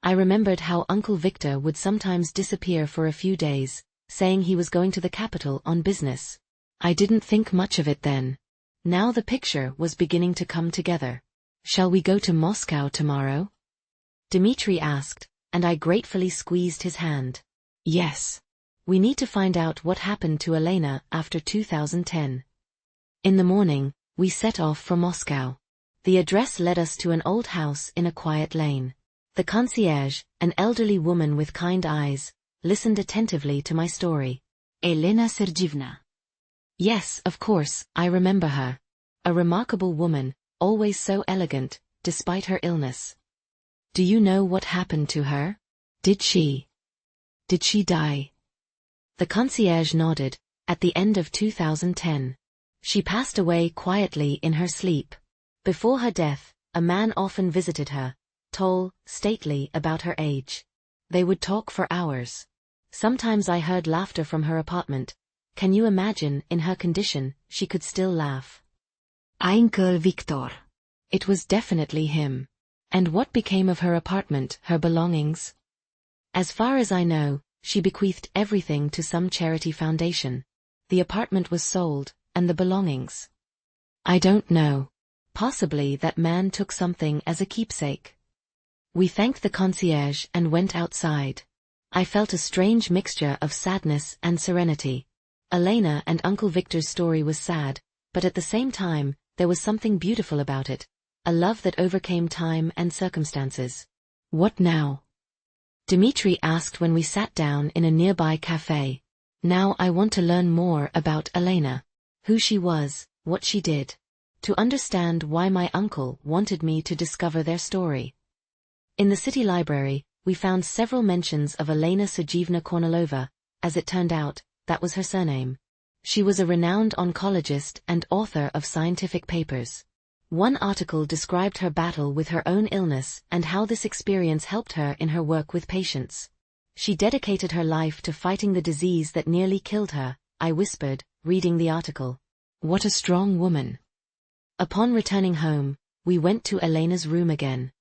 S1: I remembered how Uncle Victor would sometimes disappear for a few days, saying he was going to the capital on business. I didn't think much of it then. Now the picture was beginning to come together. Shall we go to Moscow tomorrow? Dmitri asked, and I gratefully squeezed his hand. Yes. We need to find out what happened to Elena after 2010. In the morning, we set off for Moscow. The address led us to an old house in a quiet lane. The concierge, an elderly woman with kind eyes, listened attentively to my story.
S2: Elena Sergeyevna.
S1: Yes, of course, I remember her. A remarkable woman, always so elegant, despite her illness. Do you know what happened to her? Did she die? The concierge nodded. At the end of 2010. She passed away quietly in her sleep. Before her death, a man often visited her, tall, stately about her age. They would talk for hours. Sometimes I heard laughter from her apartment. Can you imagine, in her condition, she could still laugh?
S2: Uncle Victor.
S1: It was definitely him. And what became of her apartment, her belongings? As far as I know, she bequeathed everything to some charity foundation. The apartment was sold, and the belongings? I don't know. Possibly that man took something as a keepsake. We thanked the concierge and went outside. I felt a strange mixture of sadness and serenity. Elena and Uncle Victor's story was sad, but at the same time, there was something beautiful about it. A love that overcame time and circumstances. What now? Dmitri asked when we sat down in a nearby cafe. Now I want to learn more about Elena. Who she was, what she did. To understand why my uncle wanted me to discover their story. In the city library, we found several mentions of Elena Sergeyevna Kornilova. As it turned out, that was her surname. She was a renowned oncologist and author of scientific papers. One article described her battle with her own illness and how this experience helped her in her work with patients. She dedicated her life to fighting the disease that nearly killed her, I whispered, reading the article. What a strong woman. Upon returning home, we went to Elena's room again.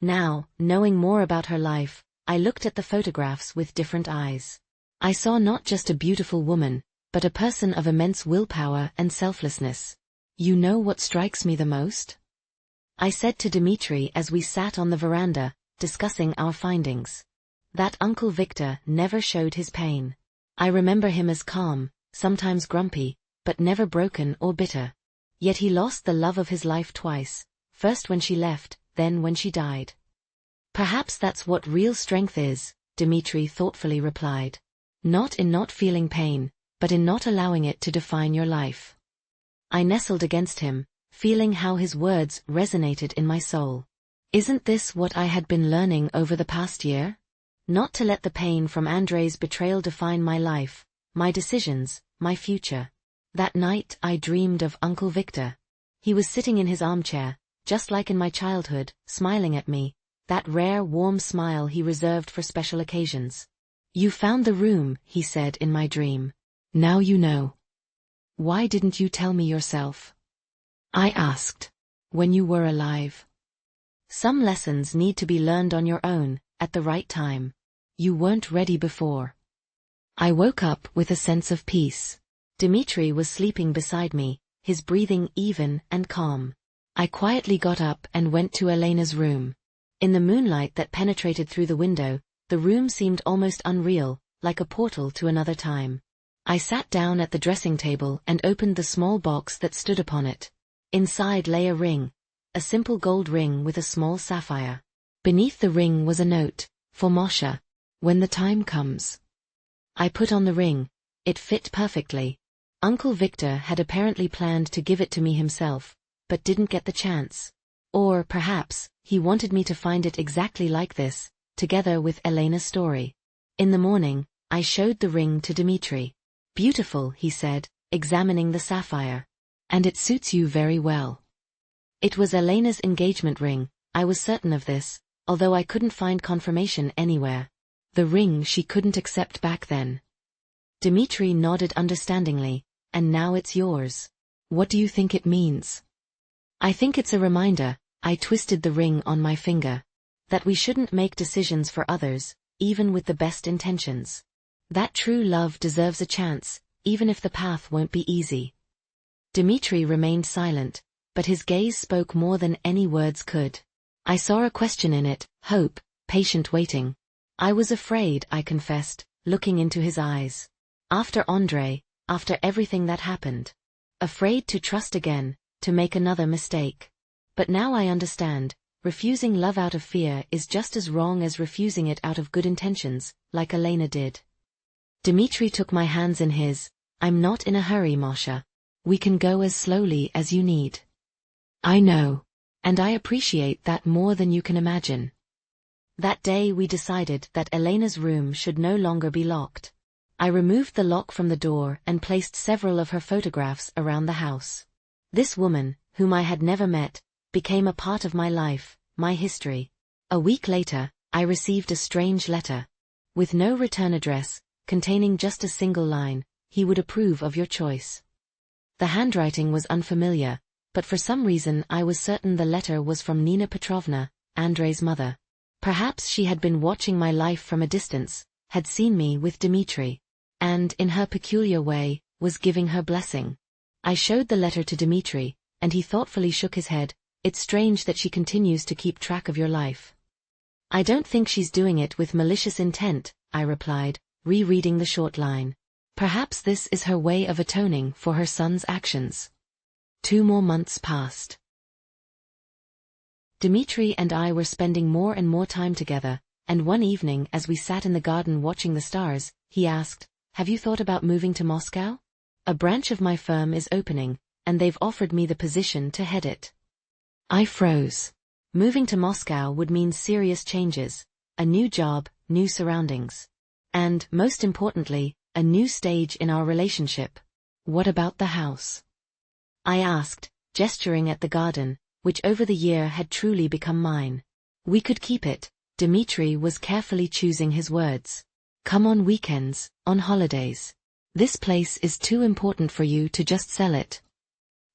S1: Now, knowing more about her life, I looked at the photographs with different eyes. I saw not just a beautiful woman, but a person of immense willpower and selflessness. You know what strikes me the most? I said to Dmitri as we sat on the veranda, discussing our findings. That Uncle Victor never showed his pain. I remember him as calm, sometimes grumpy, but never broken or bitter. Yet he lost the love of his life twice, first when she left, then when she died. Perhaps that's what real strength is, Dmitri thoughtfully replied. Not in not feeling pain, but in not allowing it to define your life. I nestled against him, feeling how his words resonated in my soul. Isn't this what I had been learning over the past year? Not to let the pain from Andrei's betrayal define my life, my decisions, my future. That night I dreamed of Uncle Victor. He was sitting in his armchair, just like in my childhood, smiling at me, that rare warm smile he reserved for special occasions. You found the room, he said in my dream. Now you know. Why didn't you tell me yourself? I asked. When you were alive. Some lessons need to be learned on your own, at the right time. You weren't ready before. I woke up with a sense of peace. Dmitri was sleeping beside me, his breathing even and calm. I quietly got up and went to Elena's room. In the moonlight that penetrated through the window, the room seemed almost unreal, like a portal to another time. I sat down at the dressing table and opened the small box that stood upon it. Inside lay a ring, a simple gold ring with a small sapphire. Beneath the ring was a note, for Moshe, when the time comes. I put on the ring. It fit perfectly. Uncle Victor had apparently planned to give it to me himself, but didn't get the chance. Or perhaps, he wanted me to find it exactly like this, together with Elena's story. In the morning, I showed the ring to Dmitri. Beautiful, he said, examining the sapphire. And it suits you very well. It was Elena's engagement ring, I was certain of this, although I couldn't find confirmation anywhere. The ring she couldn't accept back then. Dmitri nodded understandingly. And now it's yours. What do you think it means? I think it's a reminder, I twisted the ring on my finger, that we shouldn't make decisions for others, even with the best intentions. That true love deserves a chance, even if the path won't be easy. Dmitri remained silent, but his gaze spoke more than any words could. I saw a question in it, hope, patient waiting. I was afraid, I confessed, looking into his eyes. After Andrei, after everything that happened. Afraid to trust again, to make another mistake. But now I understand, refusing love out of fear is just as wrong as refusing it out of good intentions, like Elena did. Dmitri took my hands in his. I'm not in a hurry, Moshe. We can go as slowly as you need. I know. And I appreciate that more than you can imagine. That day we decided that Elena's room should no longer be locked. I removed the lock from the door and placed several of her photographs around the house. This woman, whom I had never met, became a part of my life, my history. A week later, I received a strange letter. With no return address, containing just a single line, he would approve of your choice. The handwriting was unfamiliar, but for some reason I was certain the letter was from Nina Petrovna, Andrei's mother. Perhaps she had been watching my life from a distance, had seen me with Dmitri, and, in her peculiar way, was giving her blessing. I showed the letter to Dmitri, and he thoughtfully shook his head. It's strange that she continues to keep track of your life. I don't think she's doing it with malicious intent, I replied, rereading the short line. Perhaps this is her way of atoning for her son's actions. 2 more months passed. Dmitri and I were spending more and more time together, and one evening as we sat in the garden watching the stars, he asked, "Have you thought about moving to Moscow? A branch of my firm is opening, and they've offered me the position to head it." I froze. Moving to Moscow would mean serious changes, a new job, new surroundings. And, most importantly, a new stage in our relationship. What about the house? I asked, gesturing at the garden, which over the year had truly become mine. We could keep it. Dmitri was carefully choosing his words. Come on weekends, on holidays. This place is too important for you to just sell it.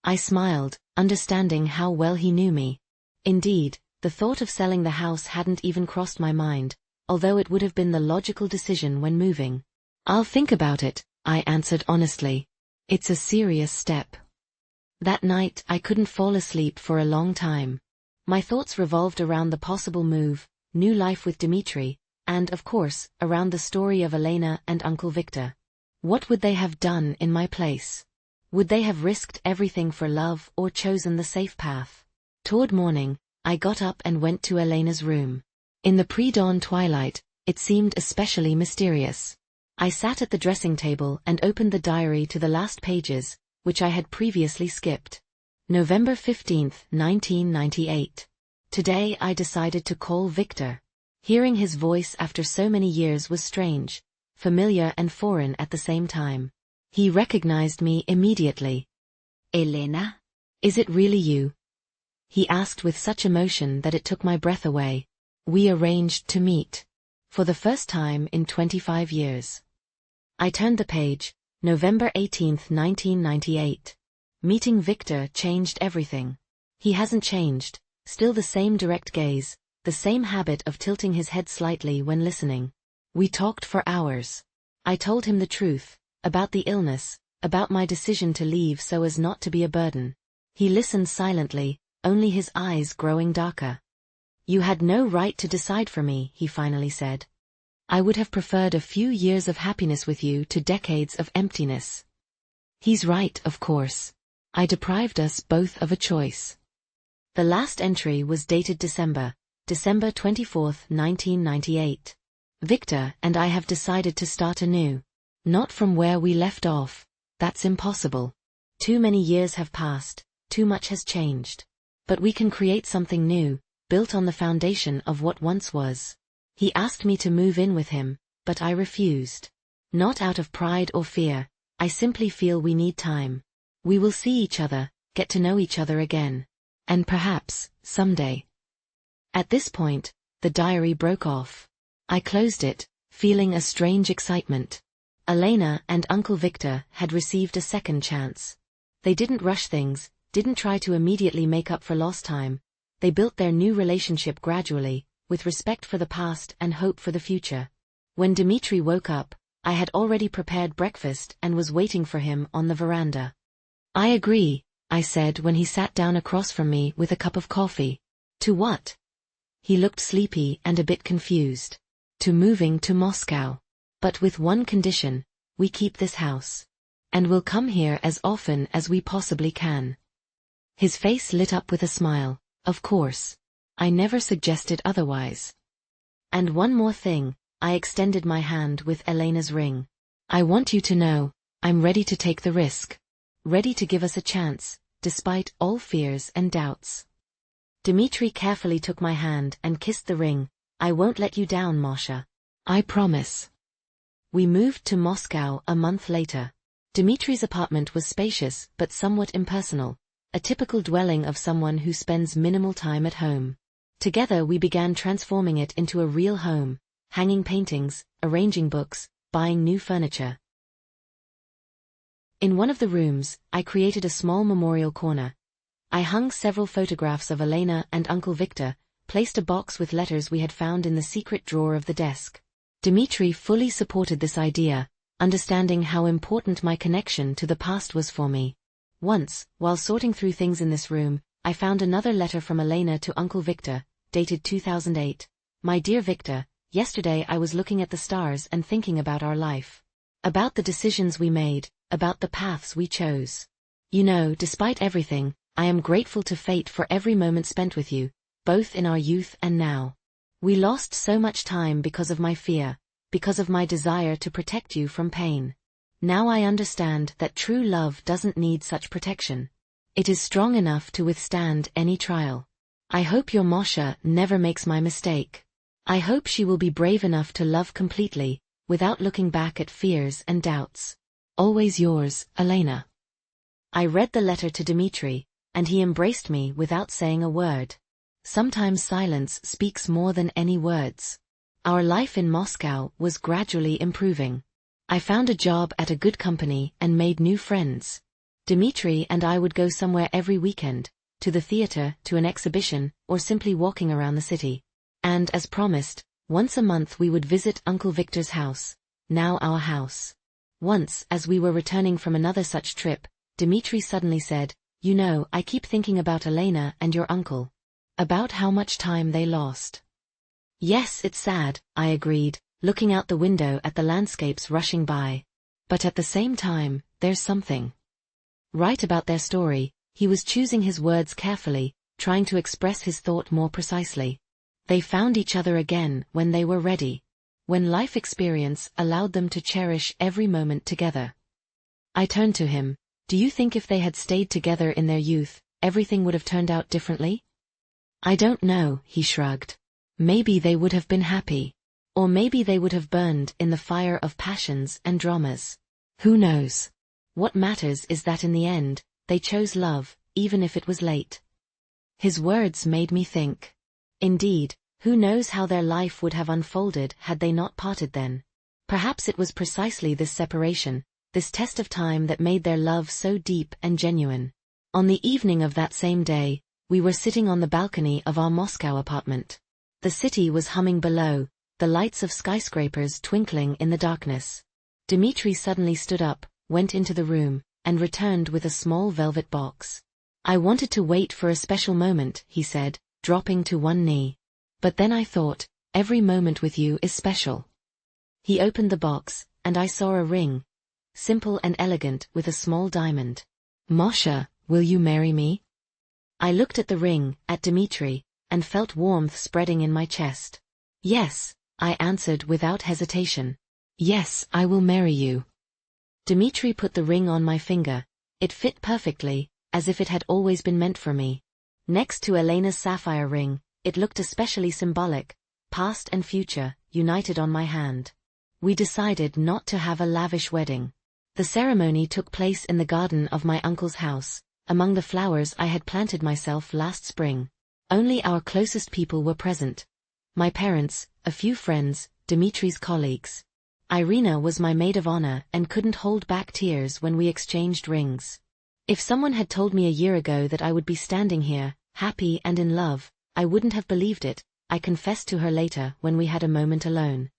S1: I smiled, understanding how well he knew me. Indeed, the thought of selling the house hadn't even crossed my mind, although it would have been the logical decision when moving. I'll think about it, I answered honestly. It's a serious step. That night I couldn't fall asleep for a long time. My thoughts revolved around the possible move, new life with Dmitri, and, of course, around the story of Elena and Uncle Victor. What would they have done in my place? Would they have risked everything for love or chosen the safe path? Toward morning, I got up and went to Elena's room. In the pre-dawn twilight, it seemed especially mysterious. I sat at the dressing table and opened the diary to the last pages, which I had previously skipped. November 15, 1998. Today I decided to call Victor. Hearing his voice after so many years was strange, familiar and foreign at the same time. He recognized me immediately. Elena? Is it really you? He asked with such emotion that it took my breath away. We arranged to meet. For the first time in 25 years. I turned the page, November 18, 1998. Meeting Victor changed everything. He hasn't changed, still the same direct gaze, the same habit of tilting his head slightly when listening. We talked for hours. I told him the truth, about the illness, about my decision to leave so as not to be a burden. He listened silently, only his eyes growing darker. You had no right to decide for me, he finally said. I would have preferred a few years of happiness with you to decades of emptiness. He's right, of course. I deprived us both of a choice. The last entry was dated December 24th, 1998. Victor and I have decided to start anew. Not from where we left off. That's impossible. Too many years have passed, too much has changed. But we can create something new, built on the foundation of what once was. He asked me to move in with him, but I refused. Not out of pride or fear, I simply feel we need time. We will see each other, get to know each other again. And perhaps, someday. At this point, the diary broke off. I closed it, feeling a strange excitement. Elena and Uncle Victor had received a second chance. They didn't rush things, didn't try to immediately make up for lost time. They built their new relationship gradually, with respect for the past and hope for the future. When Dmitri woke up, I had already prepared breakfast and was waiting for him on the veranda. I agree, I said when he sat down across from me with a cup of coffee. To what? He looked sleepy and a bit confused. To moving to Moscow. But with one condition, we keep this house. And we'll come here as often as we possibly can. His face lit up with a smile. Of course. I never suggested otherwise. And one more thing, I extended my hand with Elena's ring. I want you to know, I'm ready to take the risk. Ready to give us a chance, despite all fears and doubts. Dmitri carefully took my hand and kissed the ring. I won't let you down, Masha. I promise. We moved to Moscow a month later. Dmitri's apartment was spacious but somewhat impersonal, a typical dwelling of someone who spends minimal time at home. Together we began transforming it into a real home, hanging paintings, arranging books, buying new furniture. In one of the rooms, I created a small memorial corner. I hung several photographs of Elena and Uncle Victor, placed a box with letters we had found in the secret drawer of the desk. Dmitri fully supported this idea, understanding how important my connection to the past was for me. Once, while sorting through things in this room, I found another letter from Elena to Uncle Victor, dated 2008. My dear Victor, yesterday I was looking at the stars and thinking about our life. About the decisions we made, about the paths we chose. You know, despite everything, I am grateful to fate for every moment spent with you, both in our youth and now. We lost so much time because of my fear, because of my desire to protect you from pain. Now I understand that true love doesn't need such protection. It is strong enough to withstand any trial. I hope your Masha never makes my mistake. I hope she will be brave enough to love completely, without looking back at fears and doubts. Always yours, Elena. I read the letter to Dmitri, and he embraced me without saying a word. Sometimes silence speaks more than any words. Our life in Moscow was gradually improving. I found a job at a good company and made new friends. Dmitri and I would go somewhere every weekend, to the theater, to an exhibition, or simply walking around the city. And as promised, once a month we would visit Uncle Victor's house, now our house. Once, as we were returning from another such trip, Dmitri suddenly said, "You know, I keep thinking about Elena and your uncle. About how much time they lost." Yes, it's sad, I agreed, looking out the window at the landscapes rushing by. But at the same time, there's something right about their story. He was choosing his words carefully, trying to express his thought more precisely. They found each other again when they were ready. When life experience allowed them to cherish every moment together. I turned to him. Do you think if they had stayed together in their youth, everything would have turned out differently? I don't know, he shrugged. Maybe they would have been happy. Or maybe they would have burned in the fire of passions and dramas. Who knows? What matters is that in the end, they chose love, even if it was late. His words made me think. Indeed, who knows how their life would have unfolded had they not parted then? Perhaps it was precisely this separation, this test of time that made their love so deep and genuine. On the evening of that same day, we were sitting on the balcony of our Moscow apartment. The city was humming below, the the lights of skyscrapers twinkling in the darkness. Dmitri suddenly stood up, went into the room, and returned with a small velvet box. "I wanted to wait for a special moment," he said, dropping to one knee. "But then I thought, every moment with you is special." He opened the box, and I saw a ring. Simple and elegant, with a small diamond. "Masha, will you marry me?" I looked at the ring, at Dmitri, and felt warmth spreading in my chest. "Yes," I answered without hesitation. "Yes, I will marry you." Dmitri put the ring on my finger. It fit perfectly, as if it had always been meant for me. Next to Elena's sapphire ring, it looked especially symbolic, past and future, united on my hand. We decided not to have a lavish wedding. The ceremony took place in the garden of my uncle's house, among the flowers I had planted myself last spring. Only our closest people were present. My parents, a few friends, Dmitri's colleagues. Irina was my maid of honor and couldn't hold back tears when we exchanged rings. If someone had told me a year ago that I would be standing here, happy and in love, I wouldn't have believed it, I confessed to her later when we had a moment alone.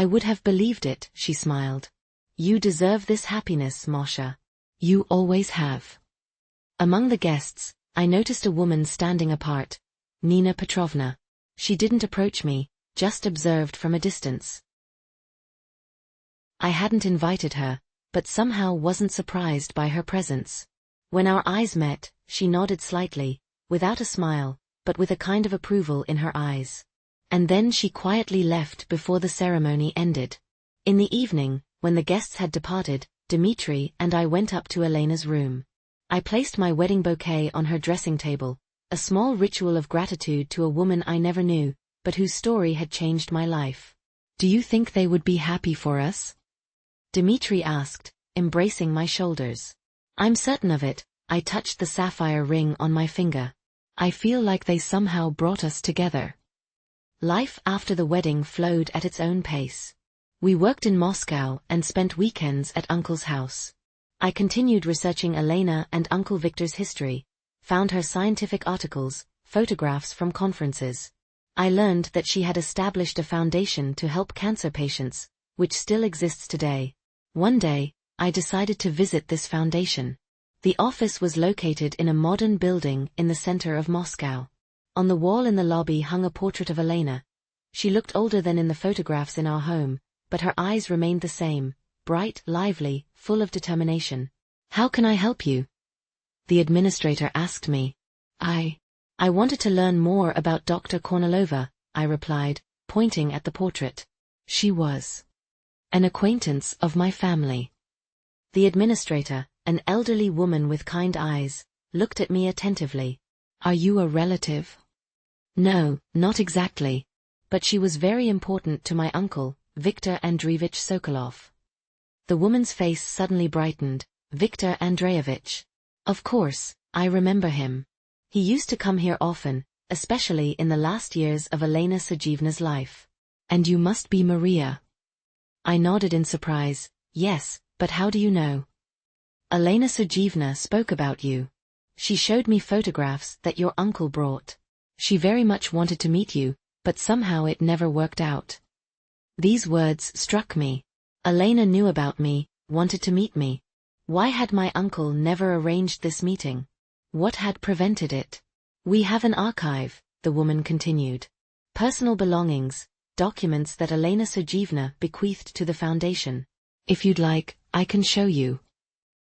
S1: "I would have believed it," she smiled. "You deserve this happiness, Masha. You always have." Among the guests, I noticed a woman standing apart, Nina Petrovna. She didn't approach me, just observed from a distance. I hadn't invited her, but somehow wasn't surprised by her presence. When our eyes met, she nodded slightly, without a smile, but with a kind of approval in her eyes. And then she quietly left before the ceremony ended. In the evening, when the guests had departed, Dmitri and I went up to Elena's room. I placed my wedding bouquet on her dressing table, a small ritual of gratitude to a woman I never knew, but whose story had changed my life. "Do you think they would be happy for us?" Dmitri asked, embracing my shoulders. "I'm certain of it," I touched the sapphire ring on my finger. "I feel like they somehow brought us together." Life after the wedding flowed at its own pace. We worked in Moscow and spent weekends at Uncle's house. I continued researching Elena and Uncle Victor's history, found her scientific articles, photographs from conferences. I learned that she had established a foundation to help cancer patients, which still exists today. One day, I decided to visit this foundation. The office was located in a modern building in the center of Moscow. On the wall in the lobby hung a portrait of Elena. She looked older than in the photographs in our home, but her eyes remained the same, bright, lively, full of determination. "How can I help you?" the administrator asked me. I wanted to learn more about Dr. Kornilova, I replied, pointing at the portrait. She was an acquaintance of my family. The administrator, an elderly woman with kind eyes, looked at me attentively. "Are you a relative?" "No, not exactly. But she was very important to my uncle, Viktor Andreevich Sokolov." The woman's face suddenly brightened. "Viktor Andreevich. Of course, I remember him. He used to come here often, especially in the last years of Elena Sergeyevna's life." "And you must be Maria." I nodded in surprise. "Yes, but how do you know?" "Elena Sergeyevna spoke about you. She showed me photographs that your uncle brought. She very much wanted to meet you, but somehow it never worked out." These words struck me. Elena knew about me, wanted to meet me. Why had my uncle never arranged this meeting? What had prevented it? "We have an archive," the woman continued. "Personal belongings, documents that Elena Sergeyevna bequeathed to the foundation. If you'd like, I can show you."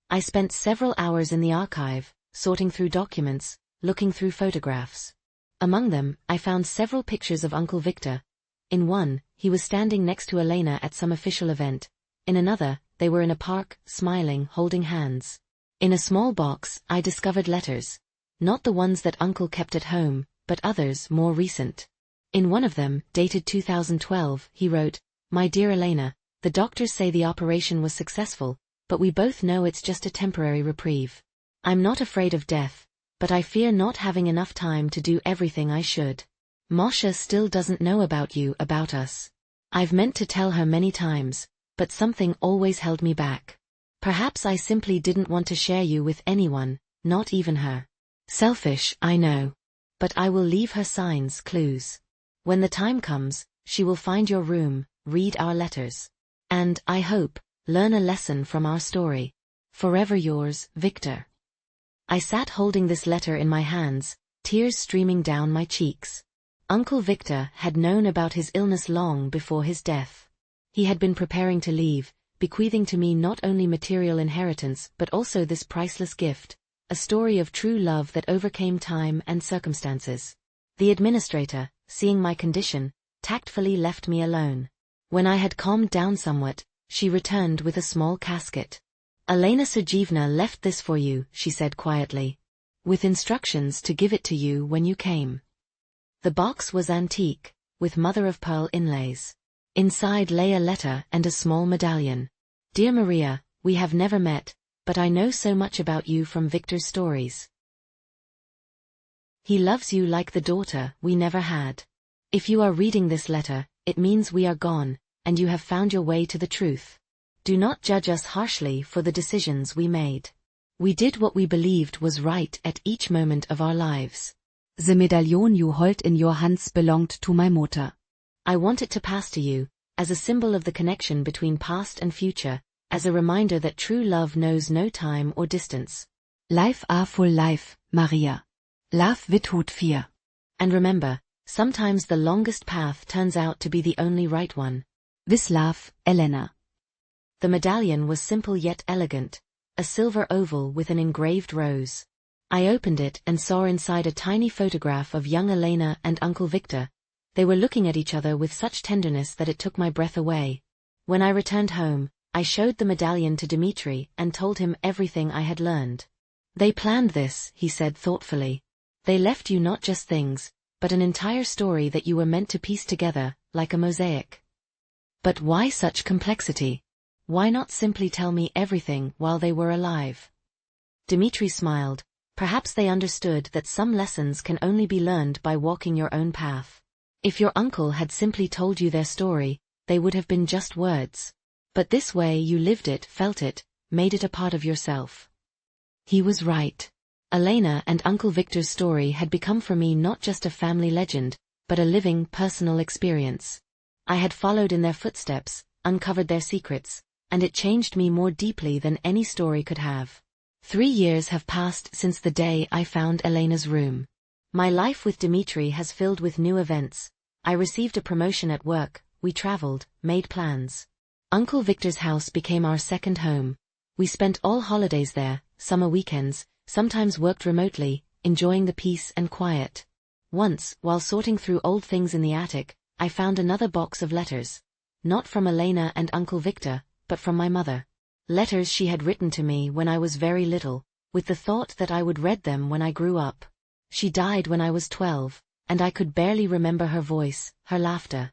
S1: I spent several hours in the archive, sorting through documents, looking through photographs. Among them, I found several pictures of Uncle Victor. In one, he was standing next to Elena at some official event. In another, they were in a park, smiling, holding hands. In a small box, I discovered letters. Not the ones that Uncle kept at home, but others more recent. In one of them, dated 2012, he wrote, "My dear Elena, the doctors say the operation was successful, but we both know it's just a temporary reprieve. I'm not afraid of death, but I fear not having enough time to do everything I should. Masha still doesn't know about you, about us. I've meant to tell her many times, but something always held me back. Perhaps I simply didn't want to share you with anyone, not even her. Selfish, I know. But I will leave her signs, clues. When the time comes, She will find your room, read our letters. And, I hope, learn a lesson from our story. Forever yours, Victor. I sat holding this letter in my hands, tears streaming down my cheeks. Uncle Victor had known about his illness long before his death. He had been preparing to leave, bequeathing to me not only material inheritance but also this priceless gift, a story of true love that overcame time and circumstances. The administrator, seeing my condition, tactfully left me alone. When I had calmed down somewhat, she returned with a small casket. Elena Sergeevna left this for you, she said quietly, with instructions to give it to you when you came. The box was antique, with mother-of-pearl inlays. Inside lay a letter and a small medallion. Dear Maria, we have never met, but I know so much about you from Victor's stories. He loves you like the daughter we never had. If you are reading this letter, it means we are gone, and you have found your way to the truth. Do not judge us harshly for the decisions we made. We did what we believed was right at each moment of our lives.
S2: The medallion you hold in your hands belonged to my mother.
S1: I want it to pass to you, as a symbol of the connection between past and future, as a reminder that true love knows no time or distance.
S2: Life are full life, Maria. Love without fear.
S1: And remember, sometimes the longest path turns out to be the only right one.
S2: With love, Elena.
S1: The medallion was simple yet elegant, a silver oval with an engraved rose. I opened it and saw inside a tiny photograph of young Elena and Uncle Victor. They were looking at each other with such tenderness that it took my breath away. When I returned home, I showed the medallion to Dmitri and told him everything I had learned. They planned this, he said thoughtfully. They left you not just things, but an entire story that you were meant to piece together, like a mosaic. But why such complexity? Why not simply tell me everything while they were alive? Dmitri smiled. Perhaps they understood that some lessons can only be learned by walking your own path. If your uncle had simply told you their story, they would have been just words. But this way you lived it, felt it, made it a part of yourself. He was right. Elena and Uncle Victor's story had become for me not just a family legend, but a living, personal experience. I had followed in their footsteps, uncovered their secrets, and it changed me more deeply than any story could have. 3 years have passed since the day I found Elena's room. My life with Dmitri has filled with new events. I received a promotion at work, we traveled, made plans. Uncle Victor's house became our second home. We spent all holidays there, summer weekends, sometimes worked remotely, enjoying the peace and quiet. Once, while sorting through old things in the attic, I found another box of letters. Not from Elena and Uncle Victor, but from my mother. Letters she had written to me when I was very little, with the thought that I would read them when I grew up. She died when I was 12, and I could barely remember her voice, her laughter,